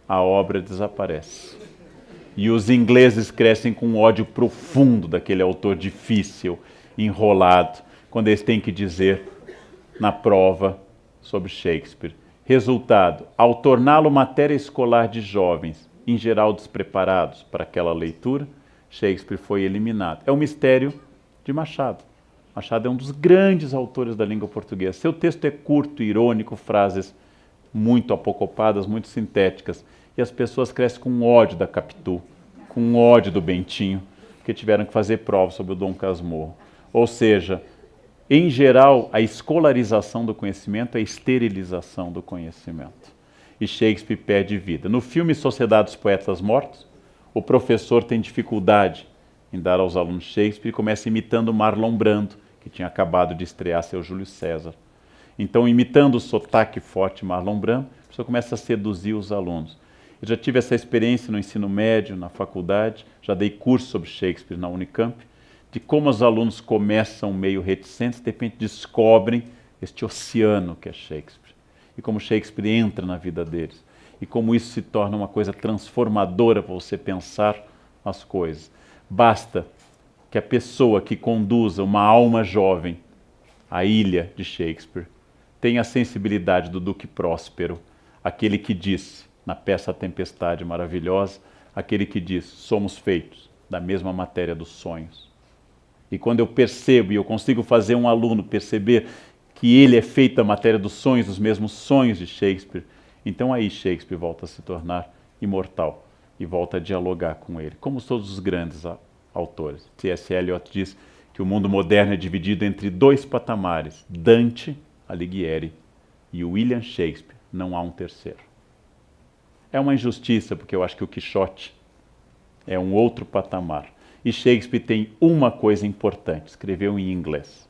a obra desaparece. E os ingleses crescem com um ódio profundo daquele autor difícil, enrolado, quando eles têm que dizer na prova sobre Shakespeare. Resultado, ao torná-lo matéria escolar de jovens, em geral despreparados para aquela leitura, Shakespeare foi eliminado. É o mistério de Machado. Machado é um dos grandes autores da língua portuguesa. Seu texto é curto, irônico, frases muito apocopadas, muito sintéticas. E as pessoas crescem com ódio da Capitu, com ódio do Bentinho, que tiveram que fazer prova sobre o Dom Casmurro. Ou seja, em geral, a escolarização do conhecimento é a esterilização do conhecimento. E Shakespeare perde vida. No filme Sociedade dos Poetas Mortos, o professor tem dificuldade em dar aos alunos Shakespeare e começa imitando Marlon Brando, que tinha acabado de estrear seu Júlio César. Então, imitando o sotaque forte Marlon Brando, a pessoa começa a seduzir os alunos. Eu já tive essa experiência no ensino médio, na faculdade, já dei curso sobre Shakespeare na Unicamp, de como os alunos começam meio reticentes, de repente descobrem este oceano que é Shakespeare. E como Shakespeare entra na vida deles. E como isso se torna uma coisa transformadora para você pensar as coisas. Basta que a pessoa que conduza uma alma jovem à ilha de Shakespeare tenha a sensibilidade do Duque Próspero, aquele que disse, na peça A Tempestade maravilhosa, aquele que diz, somos feitos da mesma matéria dos sonhos. E quando eu percebo e eu consigo fazer um aluno perceber que ele é feito da matéria dos sonhos, dos mesmos sonhos de Shakespeare, então aí Shakespeare volta a se tornar imortal e volta a dialogar com ele, como todos os grandes autores. T.S. Eliot diz que o mundo moderno é dividido entre dois patamares, Dante Alighieri e William Shakespeare, não há um terceiro. É uma injustiça, porque eu acho que o Quixote é um outro patamar. E Shakespeare tem uma coisa importante, escreveu em inglês.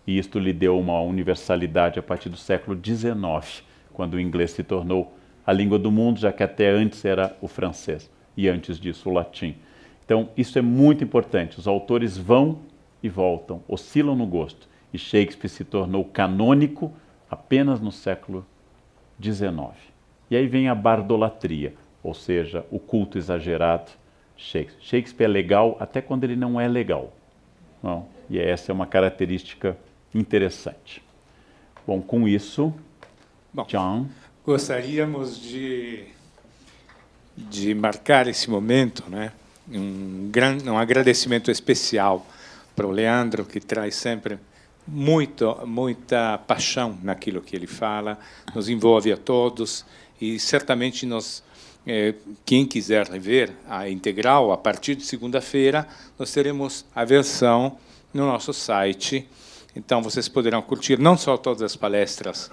E isto lhe deu uma universalidade a partir do século XIX, quando o inglês se tornou a língua do mundo, já que até antes era o francês, e antes disso o latim. Então, isso é muito importante. Os autores vão e voltam, oscilam no gosto. E Shakespeare se tornou canônico apenas no século XIX. E aí vem a bardolatria, ou seja, o culto exagerado. Shakespeare é legal até quando ele não é legal. Não? E essa é uma característica interessante. Bom, com isso, John. Gostaríamos de marcar esse momento, né? Um agradecimento especial para o Leandro, que traz sempre muita paixão naquilo que ele fala, nos envolve a todos e certamente quem quiser rever a integral, a partir de segunda-feira, nós teremos a versão no nosso site. Então, vocês poderão curtir não só todas as palestras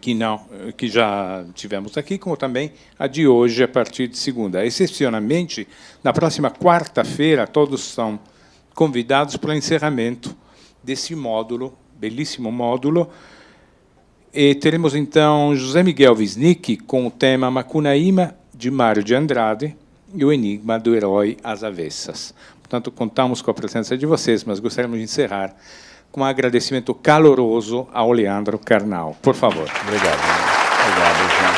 que já tivemos aqui, como também a de hoje, a partir de segunda. Excepcionalmente, na próxima quarta-feira, todos são convidados para o encerramento desse módulo, belíssimo módulo. E teremos, então, José Miguel Wisnik com o tema Macunaíma, de Mário de Andrade, e o enigma do herói às avessas. Portanto, contamos com a presença de vocês, mas gostaríamos de encerrar com um agradecimento caloroso ao Leandro Carnal. Por favor. Obrigado. Obrigado, João.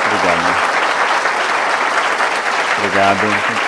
Obrigado. Obrigado.